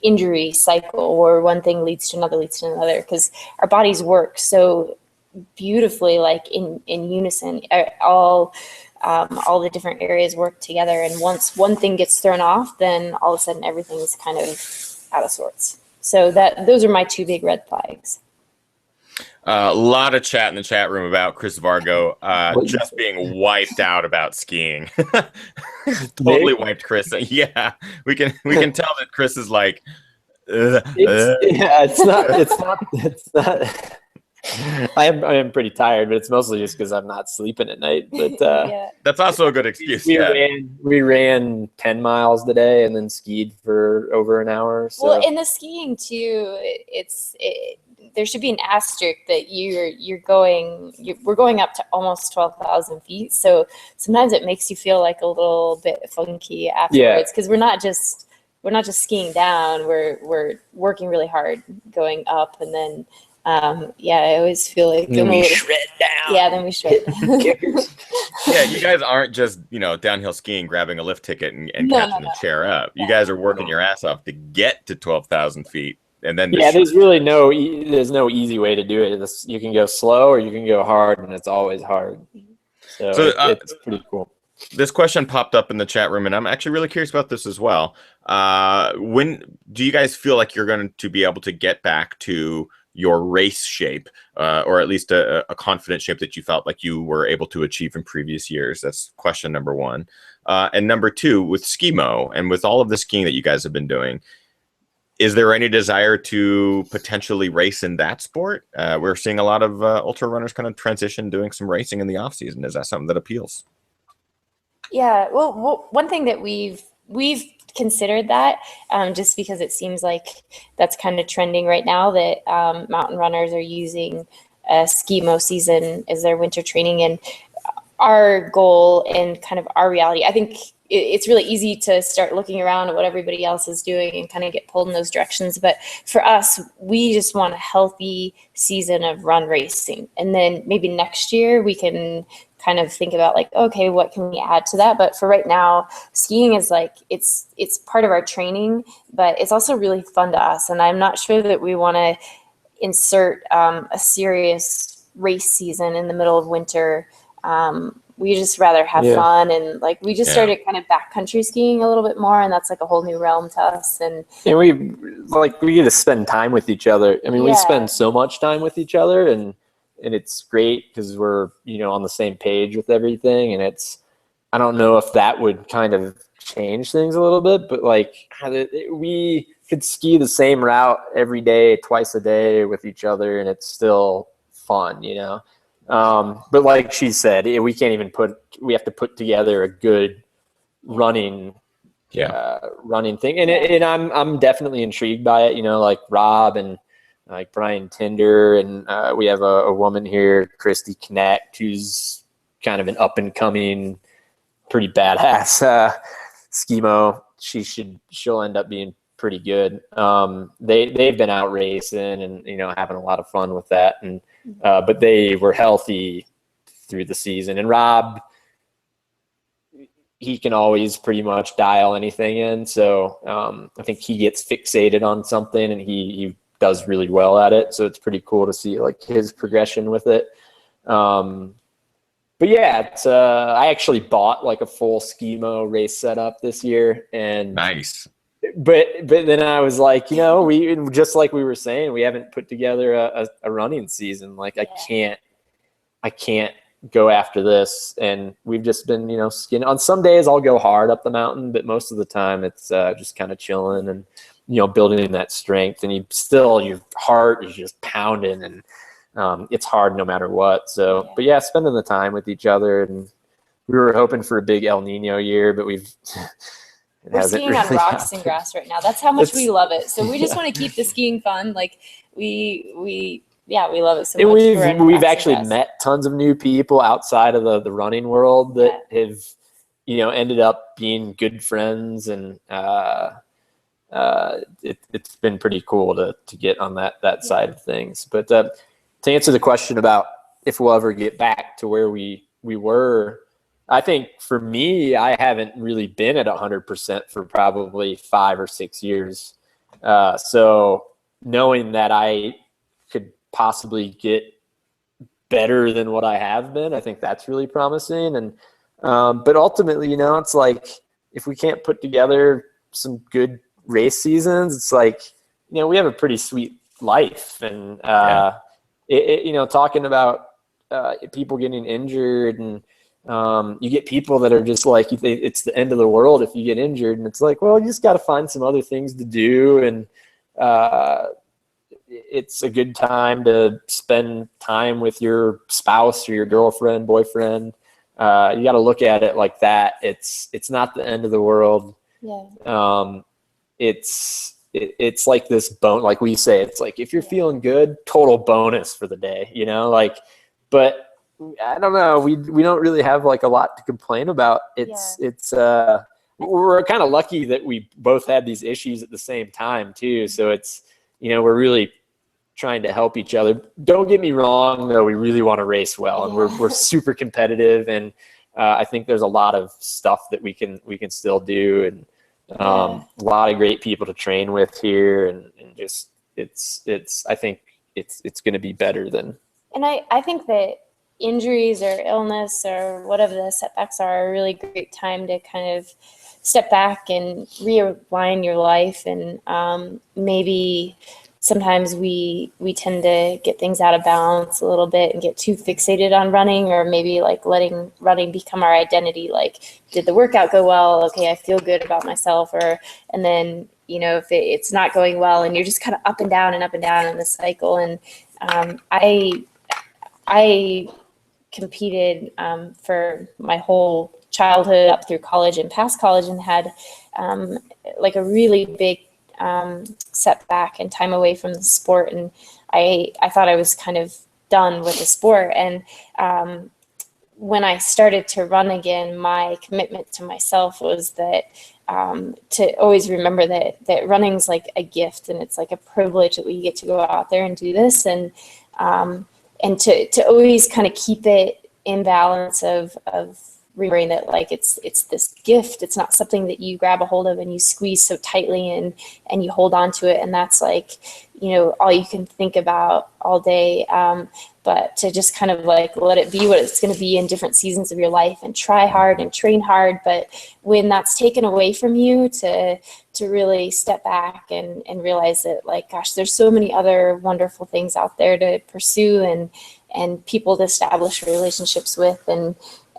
injury cycle where one thing leads to another, because our bodies work so beautifully, like in unison. All the different areas work together, and once one thing gets thrown off, then all of a sudden everything's kind of out of sorts. So those are my 2 big red flags. A lot of chat in the chat room about Chris Vargo just being wiped out about skiing. Totally wiped Chris. Yeah, we can tell that Chris is like. It's not. I am pretty tired, but it's mostly just because I'm not sleeping at night. But that's also a good excuse. We ran 10 miles today and then skied for over an hour. So. Well, in the skiing too, there should be an asterisk that we're going up to almost 12,000 feet. So sometimes it makes you feel like a little bit funky afterwards, because we're not just skiing down. We're working really hard going up, and then I always feel like then we shred down. Yeah, then we shred down. Yeah, you guys aren't just downhill skiing, grabbing a lift ticket and catching a chair up. You guys are working your ass off to get to 12,000 feet. And then there's really no easy way to do it. You can go slow or you can go hard, and it's always hard. So it's pretty cool. This question popped up in the chat room, and I'm actually really curious about this as well. When do you guys feel like you're going to be able to get back to your race shape, or at least a confident shape that you felt like you were able to achieve in previous years? That's question number 1. And number 2, with skimo and with all of the skiing that you guys have been doing, is there any desire to potentially race in that sport? We're seeing a lot of ultra runners kind of transition, doing some racing in the off season. Is that something that appeals? Yeah, well, one thing that we've we've considered that, just because it seems like that's kind of trending right now, that mountain runners are using a skimo season as their winter training. And our goal and kind of our reality, I think it's really easy to start looking around at what everybody else is doing and kind of get pulled in those directions. But for us, we just want a healthy season of run racing. And then maybe next year we can kind of think about like, okay, what can we add to that? But for right now, skiing is like, it's part of our training, but it's also really fun to us. And I'm not sure that we want to insert a serious race season in the middle of winter. We just rather have fun, and like we just started kind of backcountry skiing a little bit more, and that's like a whole new realm to us. And we get to spend time with each other. I mean, we spend so much time with each other, and it's great because we're on the same page with everything. And I don't know if that would kind of change things a little bit, but like we could ski the same route every day, twice a day with each other, and it's still fun, But like she said, we can't even we have to put together a good running thing. And I'm definitely intrigued by it, like Rob and like Brian Tinder. And we have a woman here, Christy Connect, who's kind of an up and coming, pretty badass skimo. She'll end up being pretty good. They've been out racing and, having a lot of fun with that. And, but they were healthy through the season. And Rob, he can always pretty much dial anything in. So I think he gets fixated on something and he does really well at it. So it's pretty cool to see like his progression with it. But yeah, it's I actually bought like a full skimo race setup this year. And nice. But then I was like, we just like we were saying, we haven't put together a running season. Like I can't go after this, and we've just been skinning. On some days I'll go hard up the mountain, but most of the time it's just kind of chilling and building that strength. And your heart is just pounding, and it's hard no matter what. So, but yeah, spending the time with each other. And we were hoping for a big El Nino year, but we're skiing really on rocks and grass right now. That's how much we love it. So we just want to keep the skiing fun. Like we love it so much. And we've actually met tons of new people outside of the running world that have, ended up being good friends. And it's been pretty cool to get on that side of things. But to answer the question about if we'll ever get back to where we were, I think for me, I haven't really been at 100% for probably 5 or 6 years. So knowing that I could possibly get better than what I have been, I think that's really promising. And but ultimately, it's like if we can't put together some good race seasons, it's like we have a pretty sweet life. And talking about people getting injured, and you get people that are just like, it's the end of the world if you get injured, and it's like, well, you just got to find some other things to do. And it's a good time to spend time with your spouse or your girlfriend, boyfriend. You got to look at it like that. It's not the end of the world. It's like this bone, like we say, it's like, if you're feeling good, total bonus for the day, but I don't know. We don't really have like a lot to complain about. We're kind of lucky that we both had these issues at the same time too. So it's, we're really trying to help each other. Don't get me wrong though. We really want to race well, and we're super competitive. And I think there's a lot of stuff that we can still do. And a lot of great people to train with here. And just, I think it's going to be better than. And I think that injuries or illness or whatever the setbacks are a really great time to kind of step back and realign your life. And maybe sometimes we tend to get things out of balance a little bit and get too fixated on running, or maybe like letting running become our identity. Like, did the workout go well? Okay, I feel good about myself. And then, if it's not going well, and you're just kind of up and down in this cycle. And I competed for my whole childhood up through college and past college, and had like a really big setback and time away from the sport. And I thought I was kind of done with the sport. And when I started to run again, my commitment to myself was that to always remember that running's like a gift, and it's like a privilege that we get to go out there and do this, and to always kind of keep it in balance of remembering that like it's this gift. It's not something that you grab a hold of and you squeeze so tightly and you hold on to it, and that's like, you know, all you can think about all day. But to just kind of like let it be what it's going to be in different seasons of your life, and try hard and train hard. But when that's taken away from you, to really step back and realize that, like, gosh, there's so many other wonderful things out there to pursue and people to establish relationships with. And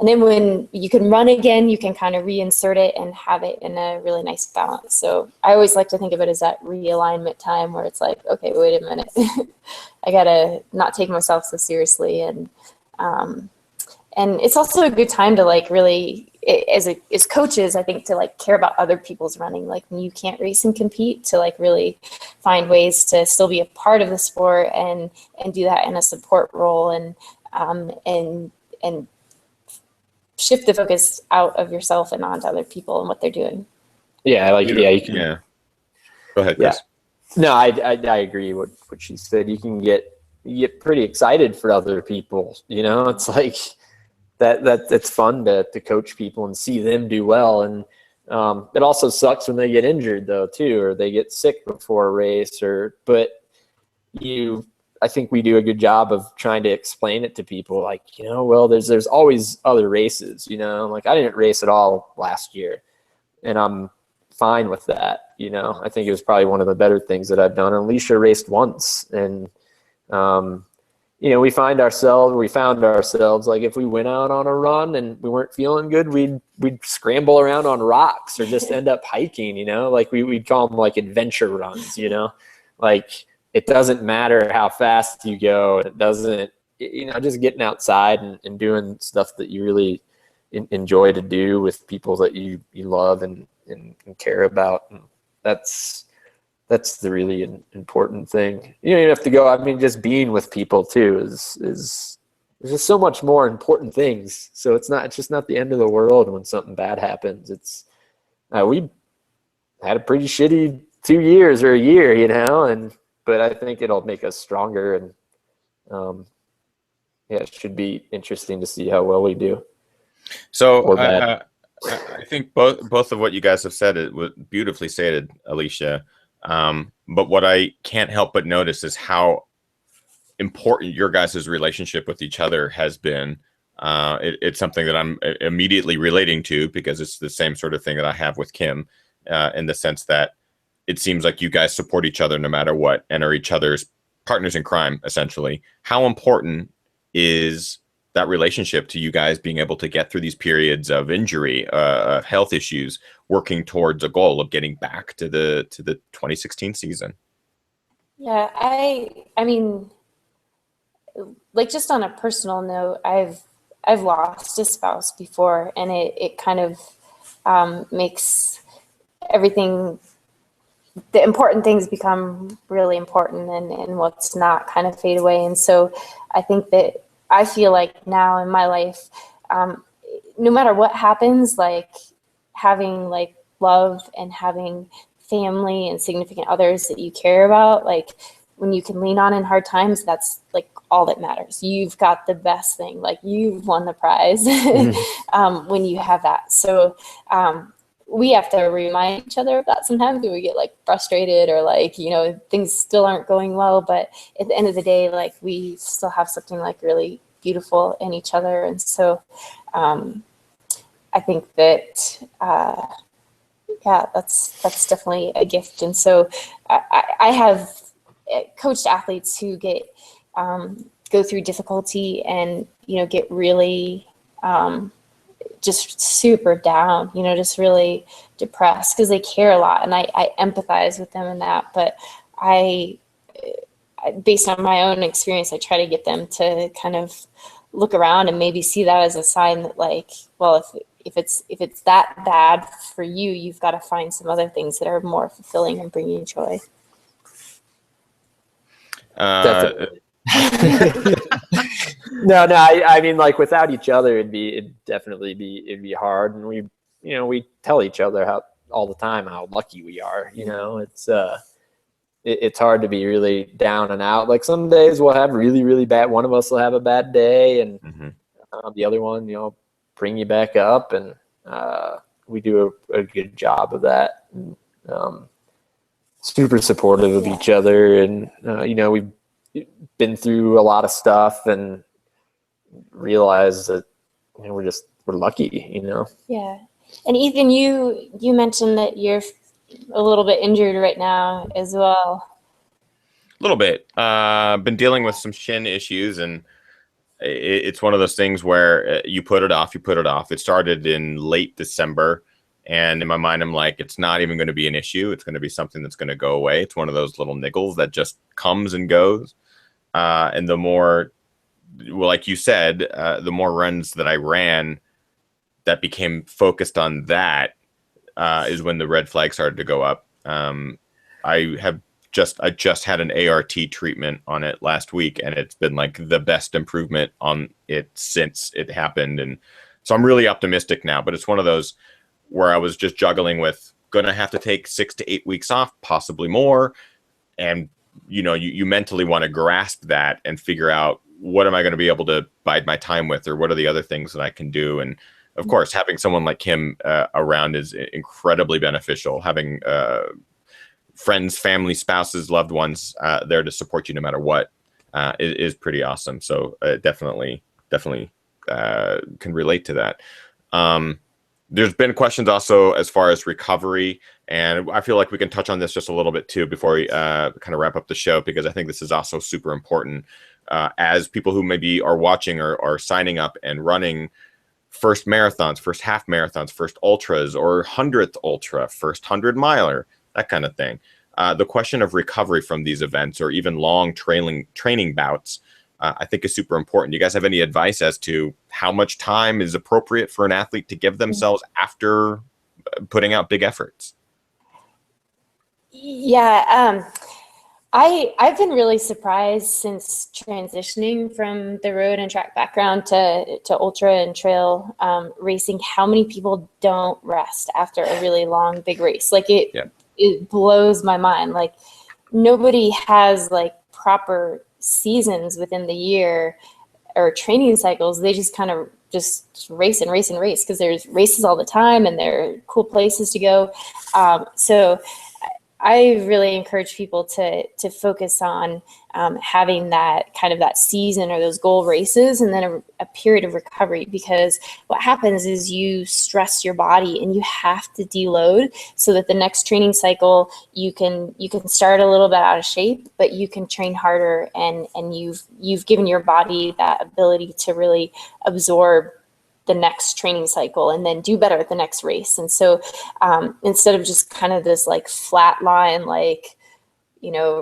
then when you can run again, you can kind of reinsert it and have it in a really nice balance. So I always like to think of it as that realignment time where it's like, okay, wait a minute. I gotta not take myself so seriously. And it's also a good time to like really, as coaches, I think, to like care about other people's running. Like when you can't race and compete, to like really find ways to still be a part of the sport and do that in a support role, and shift the focus out of yourself and onto other people and what they're doing. Yeah, like, yeah, you can. Yeah. Go ahead, Chris. Yeah. No, I agree with what she said. You can get pretty excited for other people. You know, it's like that it's fun to coach people and see them do well. And it also sucks when they get injured though too, or they get sick before a race, but I think we do a good job of trying to explain it to people, like, you know, well, there's always other races, you know, like I didn't race at all last year and I'm fine with that. You know, I think it was probably one of the better things that I've done. Alicia raced once, and, you know, we found ourselves like if we went out on a run and we weren't feeling good, we'd scramble around on rocks or just end up hiking, you know, like we'd call them like adventure runs, you know, like, it doesn't matter how fast you go. It doesn't, you know, just getting outside and doing stuff that you really enjoy to do with people that you love and care about. And that's the really important thing. You don't even have to go. I mean, just being with people too is there's just so much more important things. So it's just not the end of the world when something bad happens. It's we had a pretty shitty 2 years or a year, you know, but I think it'll make us stronger, and yeah, it should be interesting to see how well we do. So I think both of what you guys have said it was beautifully stated, Alicia. But what I can't help but notice is how important your guys' relationship with each other has been. It's something that I'm immediately relating to because it's the same sort of thing that I have with Kim, in the sense that it seems like you guys support each other no matter what and are each other's partners in crime, essentially. How important is that relationship to you guys being able to get through these periods of injury, health issues, working towards a goal of getting back to the 2016 season? Yeah, I mean, like, just on a personal note, I've lost a spouse before, and it kind of makes everything, the important things become really important, and what's not kind of fade away. And so I think that I feel like now in my life, no matter what happens, like having like love and having family and significant others that you care about, like when you can lean on in hard times, that's like all that matters. You've got the best thing, like you've won the prize when you have that. So we have to remind each other of that sometimes when we get like frustrated or like, you know, things still aren't going well. But at the end of the day, like we still have something like really beautiful in each other. And so I think that, yeah, that's definitely a gift. And so I have coached athletes who get, go through difficulty and, you know, get really, just super down, you know, just really depressed because they care a lot, and I empathize with them in that. But I, based on my own experience, I try to get them to kind of look around and maybe see that as a sign that, like, well, if it's that bad for you, you've got to find some other things that are more fulfilling and bring you joy. Definitely. No, I mean, like, without each other, it'd definitely be hard. And we tell each other all the time how lucky we are. It's hard to be really down and out. Like, some days we'll have really, really bad. One of us will have a bad day, and the other one, bring you back up. And we do a good job of that. And, super supportive of each other, and we've been through a lot of stuff and realize that we're lucky. Yeah. And Ethan, you mentioned that you're a little bit injured right now as well. A little bit. Been dealing with some shin issues, and it's one of those things where you put it off. It started in late December, and in my mind, I'm like, it's not even going to be an issue. It's going to be something that's going to go away. It's one of those little niggles that just comes and goes. And the more, well, like you said, the more runs that I ran that became focused on that is when the red flag started to go up. I just had an ART treatment on it last week, and it's been like the best improvement on it since it happened. And so I'm really optimistic now, but it's one of those where I was just juggling with going to have to take 6 to 8 weeks off, possibly more. And, you mentally want to grasp that and figure out, what am I going to be able to bide my time with, or what are the other things that I can do? And of course, having someone like him around is incredibly beneficial. Having friends, family, spouses, loved ones there to support you no matter what is pretty awesome. So definitely can relate to that. There's been questions also as far as recovery, and I feel like we can touch on this just a little bit too before we kind of wrap up the show, because I think this is also super important as people who maybe are watching or are signing up and running first marathons, first half marathons, first ultras, or 100th ultra, first 100-miler, that kind of thing. The question of recovery from these events, or even long training bouts, I think is super important. Do you guys have any advice as to how much time is appropriate for an athlete to give themselves after putting out big efforts? Yeah, I've been really surprised since transitioning from the road and track background to ultra and trail racing, how many people don't rest after a really long, big race. Like, it blows my mind. Like, nobody has like proper seasons within the year or training cycles. They just kind of just race and race and race because there's races all the time and there are cool places to go. So I really encourage people to focus on having that kind of that season or those goal races, and then a period of recovery, because what happens is you stress your body and you have to deload so that the next training cycle you can start a little bit out of shape, but you can train harder, and you've given your body that ability to really absorb the next training cycle and then do better at the next race. And so instead of just kind of this like flat line, like,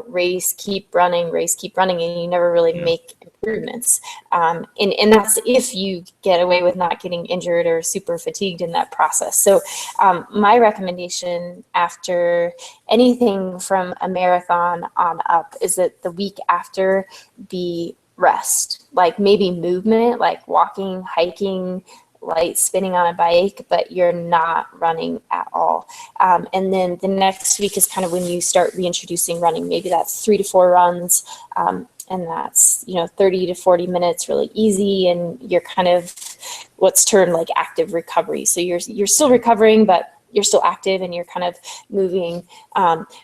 race, keep running, and you never really make improvements. And that's if you get away with not getting injured or super fatigued in that process. So my recommendation after anything from a marathon on up is that the week after be rest, like maybe movement, like walking, hiking, light spinning on a bike, but you're not running at all. And then the next week is kind of when you start reintroducing running. Maybe that's 3 to 4 runs, and that's 30 to 40 minutes, really easy, and you're kind of what's termed like active recovery. So you're still recovering, but you're still active and you're kind of moving.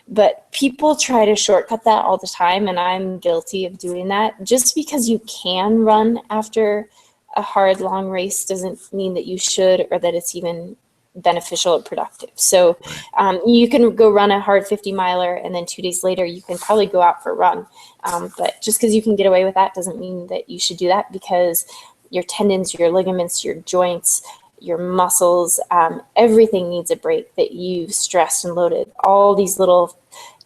But people try to shortcut that all the time, and I'm guilty of doing that. Just because you can run after a hard, long race doesn't mean that you should, or that it's even beneficial or productive. So you can go run a hard 50-miler, and then 2 days later you can probably go out for a run. But just because you can get away with that doesn't mean that you should do that, because your tendons, your ligaments, your joints, your muscles, everything needs a break that you've stressed and loaded. All these little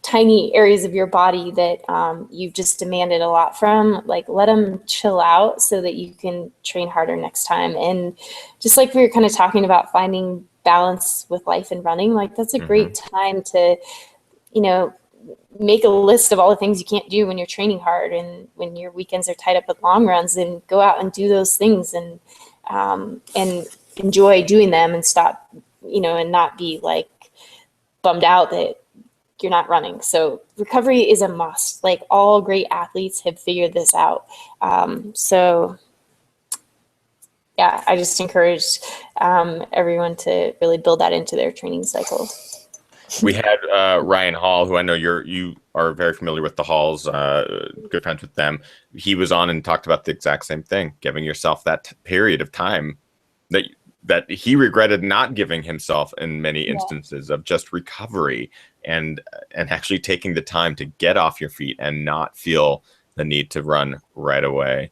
tiny areas of your body that you've just demanded a lot from, like let them chill out so that you can train harder next time. And just like we were kind of talking about finding balance with life and running, like that's a great time to, you know, make a list of all the things you can't do when you're training hard and when your weekends are tied up with long runs, and go out and do those things and enjoy doing them, and stop, you know, and not be like bummed out that you're not running. So recovery is a must. Like all great athletes have figured this out. So yeah, I just encourage everyone to really build that into their training cycle. We had Ryan Hall, who I know you are very familiar with the Halls, good friends with them. He was on and talked about the exact same thing, giving yourself that period of time that he regretted not giving himself in many instances, of just recovery and actually taking the time to get off your feet and not feel the need to run right away.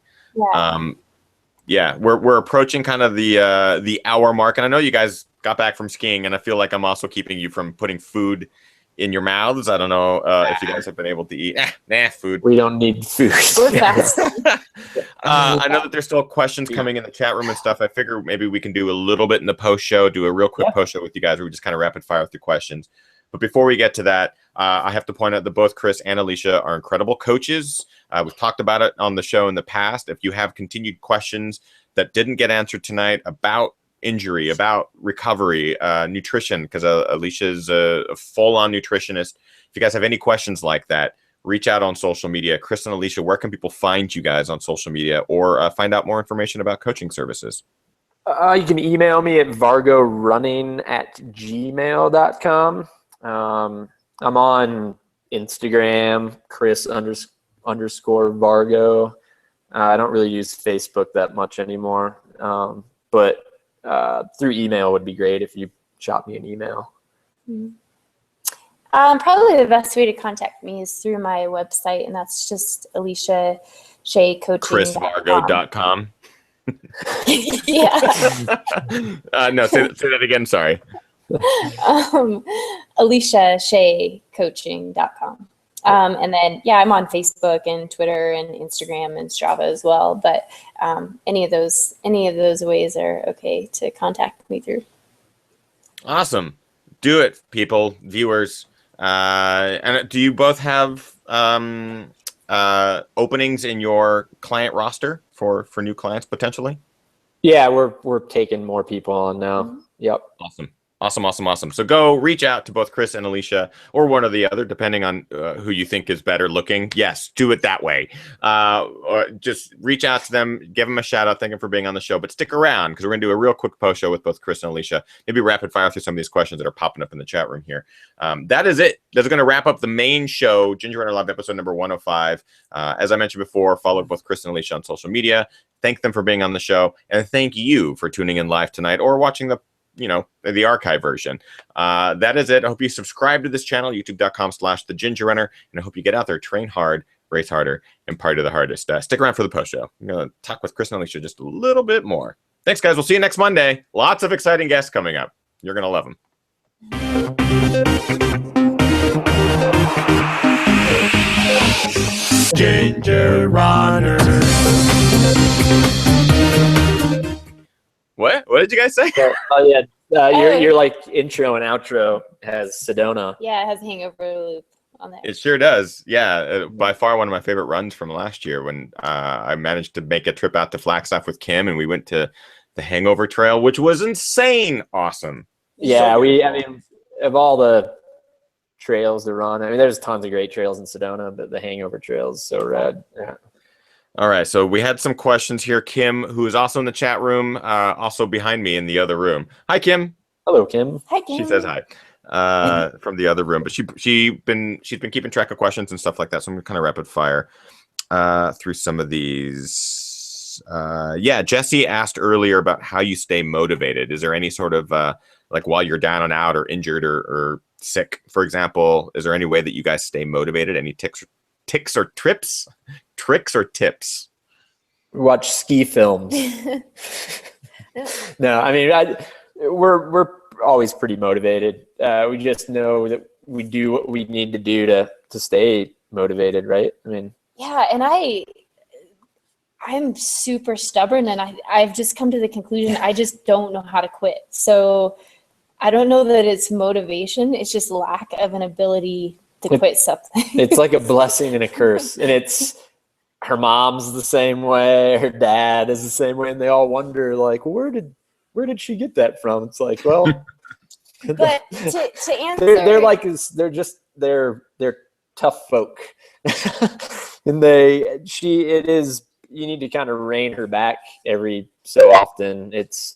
Yeah. We're approaching kind of the hour mark, and I know you guys got back from skiing, and I feel like I'm also keeping you from putting food in your mouths. I don't know if you guys have been able to eat. Food. We don't need food. We're fast. I know that there's still questions coming in the chat room and stuff. I figure maybe we can do a little bit in the post show, do a real quick post show with you guys where we just kind of rapid fire with your questions. But before we get to that, I have to point out that both Chris and Alicia are incredible coaches. We've talked about it on the show in the past. If you have continued questions that didn't get answered tonight about injury, about recovery, nutrition, because Alicia is a full-on nutritionist. If you guys have any questions like that, reach out on social media. Chris and Alicia, where can people find you guys on social media, or find out more information about coaching services? You can email me at vargorunning@gmail.com. I'm on Instagram, Chris_Vargo. I don't really use Facebook that much anymore, but through email would be great if you shot me an email. Probably the best way to contact me is through my website, and that's just Alicia Shay Coaching. ChrisVargo.com. Yeah. No, say that again. Sorry. Alicia Shay Coaching.com. And then, I'm on Facebook and Twitter and Instagram and Strava as well. But any of those ways are okay to contact me through. Awesome. Do it, people, viewers. And do you both have openings in your client roster for new clients potentially? Yeah, we're taking more people on now. Yep. Awesome. So go reach out to both Chris and Alicia, or one or the other, depending on who you think is better looking. Yes, do it that way. Or just reach out to them, give them a shout out, thank them for being on the show. But stick around, because we're going to do a real quick post show with both Chris and Alicia. Maybe rapid fire through some of these questions that are popping up in the chat room here. That is it. That's going to wrap up the main show, Ginger Runner Live episode number 105. As I mentioned before, follow both Chris and Alicia on social media. Thank them for being on the show, and thank you for tuning in live tonight or watching the archive version. That is it. I hope you subscribe to this channel, youtube.com/thegingerrunner, and I hope you get out there, train hard, race harder, and party the hardest. Stick around for the post show. I'm going to talk with Chris and Alicia just a little bit more. Thanks, guys. We'll see you next Monday. Lots of exciting guests coming up. You're going to love them. Ginger Runner. What did you guys say? Your like intro and outro has Sedona. Yeah, it has a hangover loop on there. It sure does. Yeah, by far one of my favorite runs from last year, when I managed to make a trip out to Flagstaff with Kim, and we went to the Hangover Trail, which was insane awesome. Yeah, of all the trails to run, there's tons of great trails in Sedona, but the Hangover Trail is so rad. Yeah. All right, so we had some questions here. Kim, who is also in the chat room, also behind me in the other room. Hi, Kim. Hello, Kim. Hi, Kim. She says hi from the other room, but she's been keeping track of questions and stuff like that. So I'm gonna kind of rapid fire through some of these. Jesse asked earlier about how you stay motivated. Is there any sort of like while you're down and out or injured or sick, for example, is there any way that you guys stay motivated? Any tricks or tips? Watch ski films. No, we're always pretty motivated. We just know that we do what we need to do to stay motivated, right? I mean, yeah, and I'm super stubborn, and I've just come to the conclusion I just don't know how to quit. So I don't know that it's motivation. It's just lack of an ability to quit something. It's like a blessing and a curse. And it's her mom's the same way, her dad is the same way, and they all wonder like, where did she get that from? It's like, well, but to answer, they're tough folk. And you need to kind of rein her back every so often. It's,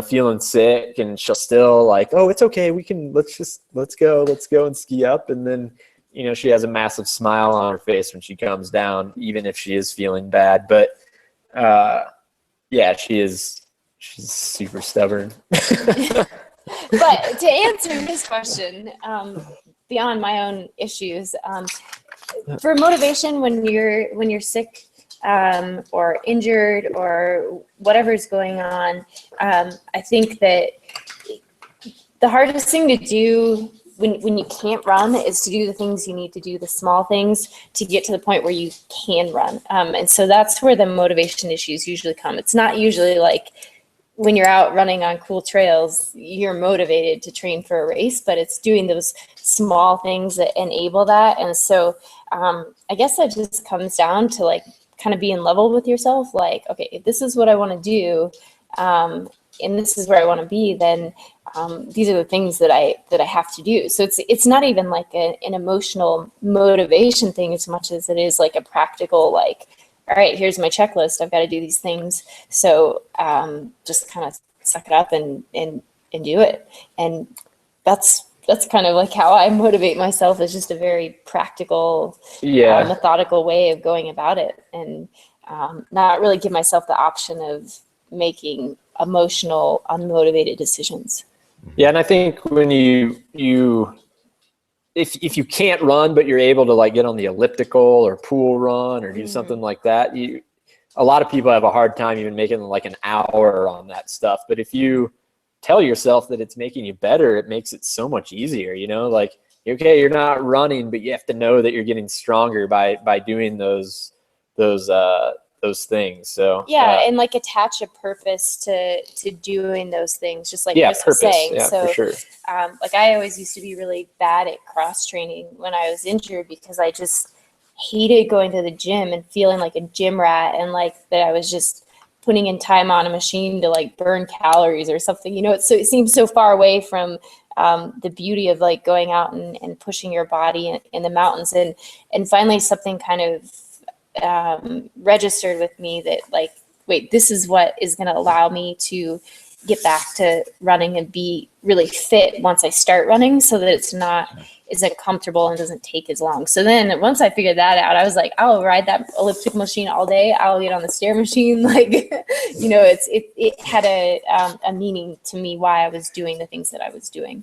feeling sick, and she'll still like, oh, it's okay, let's go and ski up. And then, she has a massive smile on her face when she comes down, even if she is feeling bad. But yeah, she's super stubborn. But to answer his question, beyond my own issues, for motivation when you're sick, or injured or whatever's going on, I think that the hardest thing to do when you can't run is to do the things you need to do, the small things to get to the point where you can run. And so that's where the motivation issues usually come. It's not usually like when you're out running on cool trails, you're motivated to train for a race, but it's doing those small things that enable that. And so I guess that just comes down to like kind of being level with yourself. Like, okay, if this is what I want to do, and this is where I want to be, then these are the things that I have to do. So it's not even like an emotional motivation thing as much as it is like a practical, like, all right, here's my checklist. I've got to do these things. So just kind of suck it up and do it. And that's kind of like how I motivate myself, is just a very practical, methodical way of going about it, and not really give myself the option of making emotional, unmotivated decisions. Yeah, and I think when if you can't run, but you're able to like get on the elliptical or pool run or do something like that, a lot of people have a hard time even making like an hour on that stuff. But if you tell yourself that it's making you better, it makes it so much easier, like, okay, you're not running, but you have to know that you're getting stronger by doing those things. So and like attach a purpose to doing those things, just like Chris was saying. Yeah, so for sure. Like I always used to be really bad at cross training when I was injured, because I just hated going to the gym and feeling like a gym rat, and like that I was just putting in time on a machine to like burn calories or something, it seems so far away from the beauty of like going out and pushing your body in the mountains. And finally something kind of registered with me that like, wait, this is what is going to allow me to get back to running and be really fit once I start running, so that it's not as uncomfortable and doesn't take as long. So then once I figured that out, I was like, I'll ride that elliptical machine all day. I'll get on the stair machine. Like, it had a meaning to me why I was doing the things that I was doing.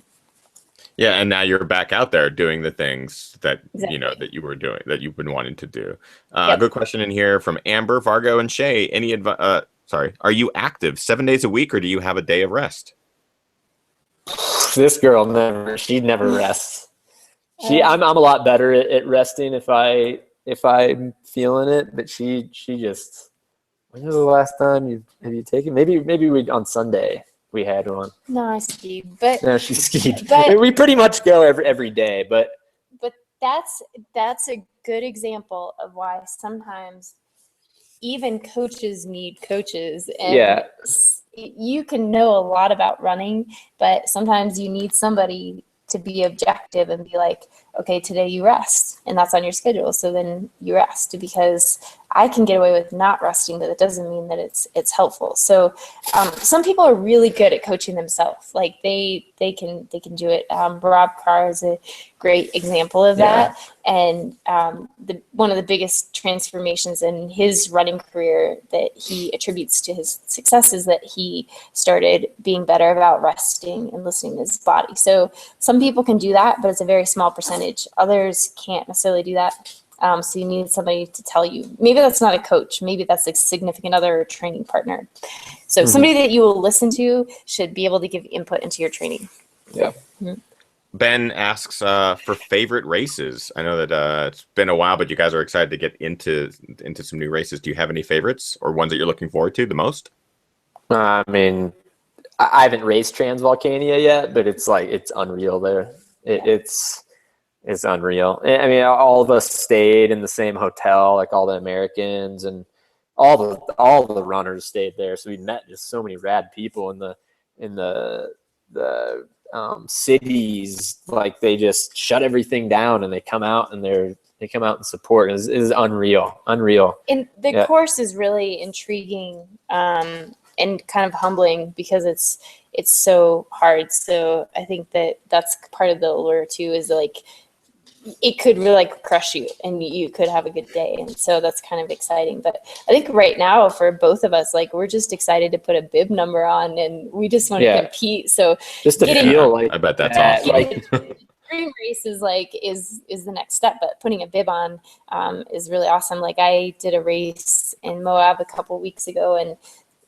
Yeah, and now you're back out there doing the things that Exactly. that you were doing, that you've been wanting to do. Yep. Good question in here from Amber, Vargo, and Shay. Any advice? Are you active 7 days a week, or do you have a day of rest? This girl she never rests. I'm a lot better at resting if I'm feeling it, but she just, when was the last time have you taken, maybe we on Sunday we had one. No, I skied, but No, she skied. But we pretty much go every day, but that's a good example of why sometimes even coaches need coaches. And you can know a lot about running, but sometimes you need somebody to be objective and be like, okay, today you rest, and that's on your schedule. So then you rest, because I can get away with not resting, but it doesn't mean that it's helpful. So some people are really good at coaching themselves. Like they can do it. Rob Carr is a great example of that. And one of the biggest transformations in his running career that he attributes to his success is that he started being better about resting and listening to his body. So some people can do that, but it's a very small percentage. Others can't necessarily do that. So you need somebody to tell you. Maybe that's not a coach. Maybe that's a significant other or training partner. So somebody that you will listen to should be able to give input into your training. Yeah. Mm-hmm. Ben asks for favorite races. I know that it's been a while, but you guys are excited to get into some new races. Do you have any favorites or ones that you're looking forward to the most? I mean, I haven't raced Transvolcania yet, but it's unreal there. It's unreal. I mean, all of us stayed in the same hotel, like all the Americans and all the runners stayed there. So we met just so many rad people in the cities. Like they just shut everything down and they come out and they come out and support. It is unreal. And the course is really intriguing and kind of humbling because it's so hard. So I think that's part of the allure too, is like it could really like crush you and you could have a good day. And so that's kind of exciting. But I think right now for both of us, like we're just excited to put a bib number on and we just want to compete. So just to feel like, I bet that's awesome. Like, dream race is the next step, but putting a bib on is really awesome. Like I did a race in Moab a couple weeks ago and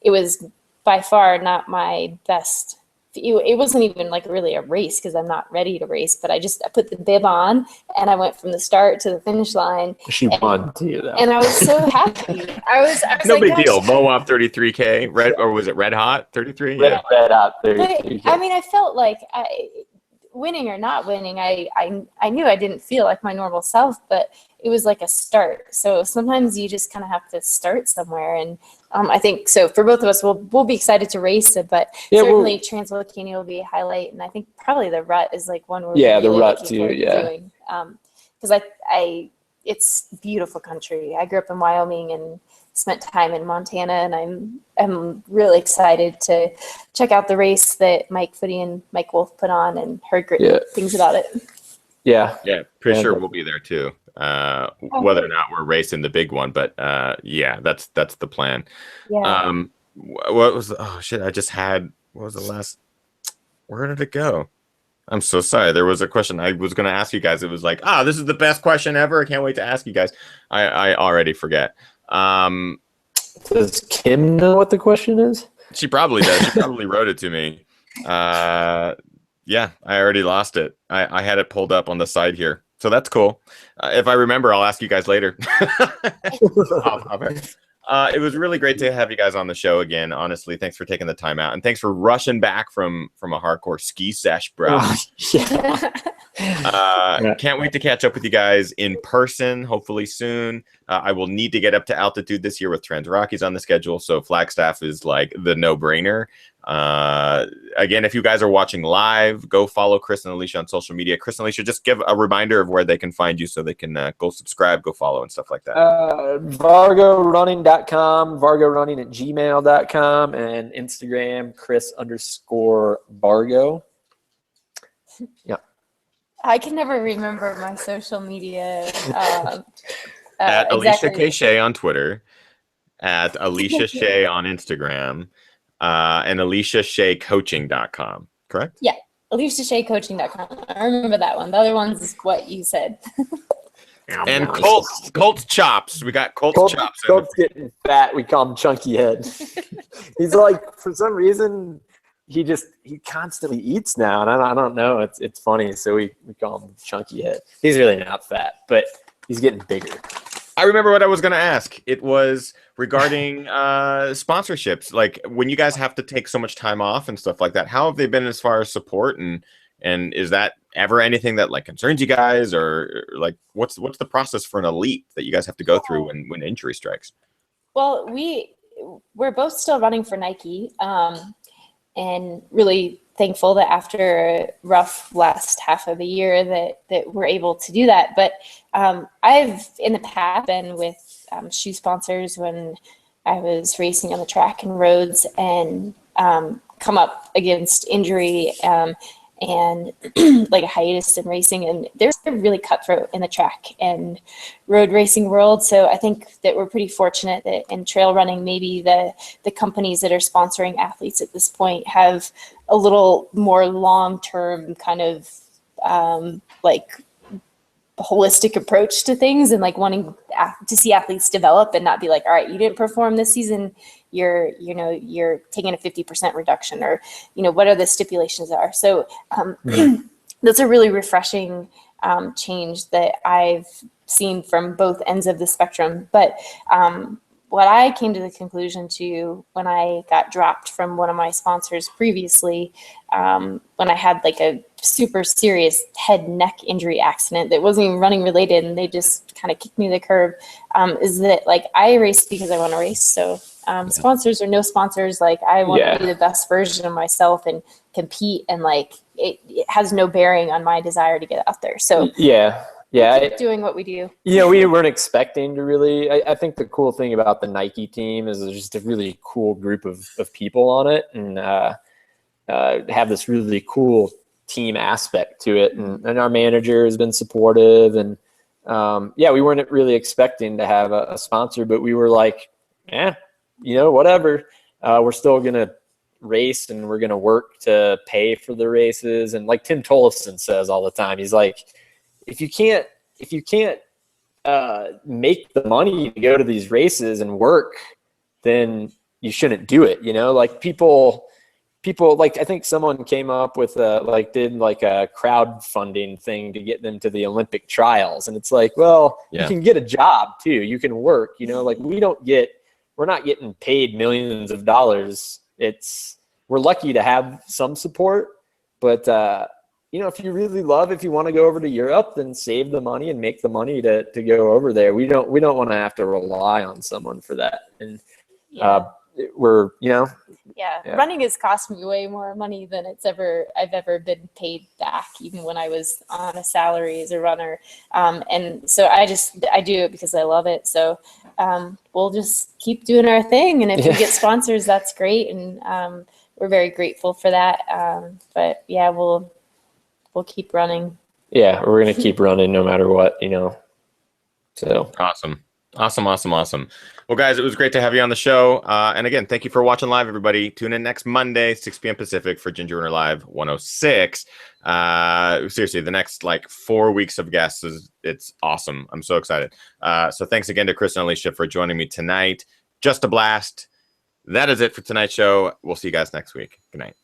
it was by far not my best. It wasn't even like really a race because I'm not ready to race, but I put the bib on and I went from the start to the finish line. She won too, though. And I was so happy. I was no like, big deal. Moab 33K, or was it Red Hot 33? Red Hot 33K. I mean, I felt like winning or not winning, I knew I didn't feel like my normal self, but it was like a start. So sometimes you just kind of have to start somewhere. And I think so for both of us, we'll be excited to race it, but certainly Transvolcania will be a highlight. And I think probably the rut is like one we're really the rut too. Doing. Because it's beautiful country. I grew up in Wyoming and spent time in Montana, and I'm really excited to check out the race that Mike Footy and Mike Wolf put on and heard great things about it. Yeah, pretty sure we'll be there too. Whether or not we're racing the big one, but that's the plan. Yeah. What was what was the last? Where did it go? I'm so sorry. There was a question I was going to ask you guys. It was like, this is the best question ever. I can't wait to ask you guys. I already forget. Does Kim know what the question is? She probably does. She probably wrote it to me. Yeah, I already lost it. I had it pulled up on the side here. So that's cool. If I remember, I'll ask you guys later. It was really great to have you guys on the show again. Honestly, thanks for taking the time out. And thanks for rushing back from a hardcore ski sesh, bro. Can't wait to catch up with you guys in person, hopefully soon. I will need to get up to altitude this year with Trans Rockies on the schedule, so Flagstaff is like the no-brainer. Again, if you guys are watching live, go follow Chris and Alicia on social media. Chris and Alicia, just give a reminder of where they can find you so they can go subscribe, go follow, and stuff like that. VargoRunning.com, VargoRunning@gmail.com, and Instagram, Chris_Vargo. Yeah. I can never remember my social media. At Alicia exactly. K. Shay on Twitter, at Alicia Shay on Instagram, and AliciaShayCoaching.com, correct? Yeah, AliciaShayCoaching.com. I remember that one. The other one's is what you said. And Colt's Chops. We got Colt's Chops. Colt's getting fat. We call him Chunky Head. He's like, for some reason, he constantly eats now, and I don't know. It's funny, so we call him Chunky Head. He's really not fat, but he's getting bigger. I remember what I was going to ask. It was regarding sponsorships. Like when you guys have to take so much time off and stuff like that, how have they been as far as support? And is that ever anything that like concerns you guys, or like what's the process for an elite that you guys have to go through when injury strikes? Well, we're both still running for Nike, and really thankful that after a rough last half of the year that we're able to do that. But I've in the past been with shoe sponsors when I was racing on the track and roads, and come up against injury and like a hiatus in racing, and they're really cutthroat in the track and road racing world. So I think that we're pretty fortunate that in trail running, maybe the companies that are sponsoring athletes at this point have a little more long-term kind of like holistic approach to things, and like wanting to see athletes develop and not be like, all right, you didn't perform this season, you're taking a 50% reduction, or what are the stipulations are. So that's a really refreshing change that I've seen from both ends of the spectrum. But what I came to the conclusion to when I got dropped from one of my sponsors previously, when I had like a super serious head neck injury accident that wasn't even running related, and they just kind of kicked me to the curb, is that like I race because I want to race. So sponsors or no sponsors, like I want to be the best version of myself and keep, and like it has no bearing on my desire to get out there. So we'll keep doing what we do. We weren't expecting to really. I think the cool thing about the Nike team is there's just a really cool group of people on it, and have this really cool team aspect to it. And our manager has been supportive, and we weren't really expecting to have a sponsor, but we were like, whatever. We're still gonna race, and we're gonna work to pay for the races. And like Tim Tollefson says all the time, he's like, if you can't make the money to go to these races and work, then you shouldn't do it. Like people like, I think someone came up with did a crowdfunding thing to get them to the Olympic trials. And it's like, well, you can get a job too. You can work, like we're not getting paid millions of dollars. We're lucky to have some support, but if you really if you want to go over to Europe, then save the money and make the money to go over there. We don't want to have to rely on someone for that. And running has cost me way more money than I've ever been paid back, even when I was on a salary as a runner. And so I do it because I love it. So we'll just keep doing our thing. And if we get sponsors, that's great. And we're very grateful for that. But we'll keep running. Yeah, we're going to keep running no matter what, So awesome. Well, guys, it was great to have you on the show. And again, thank you for watching live, everybody. Tune in next Monday, 6 p.m. Pacific for Ginger Runner Live 106. Seriously, the next 4 weeks of guests it's awesome. I'm so excited. So thanks again to Chris and Alicia for joining me tonight. Just a blast. That is it for tonight's show. We'll see you guys next week. Good night.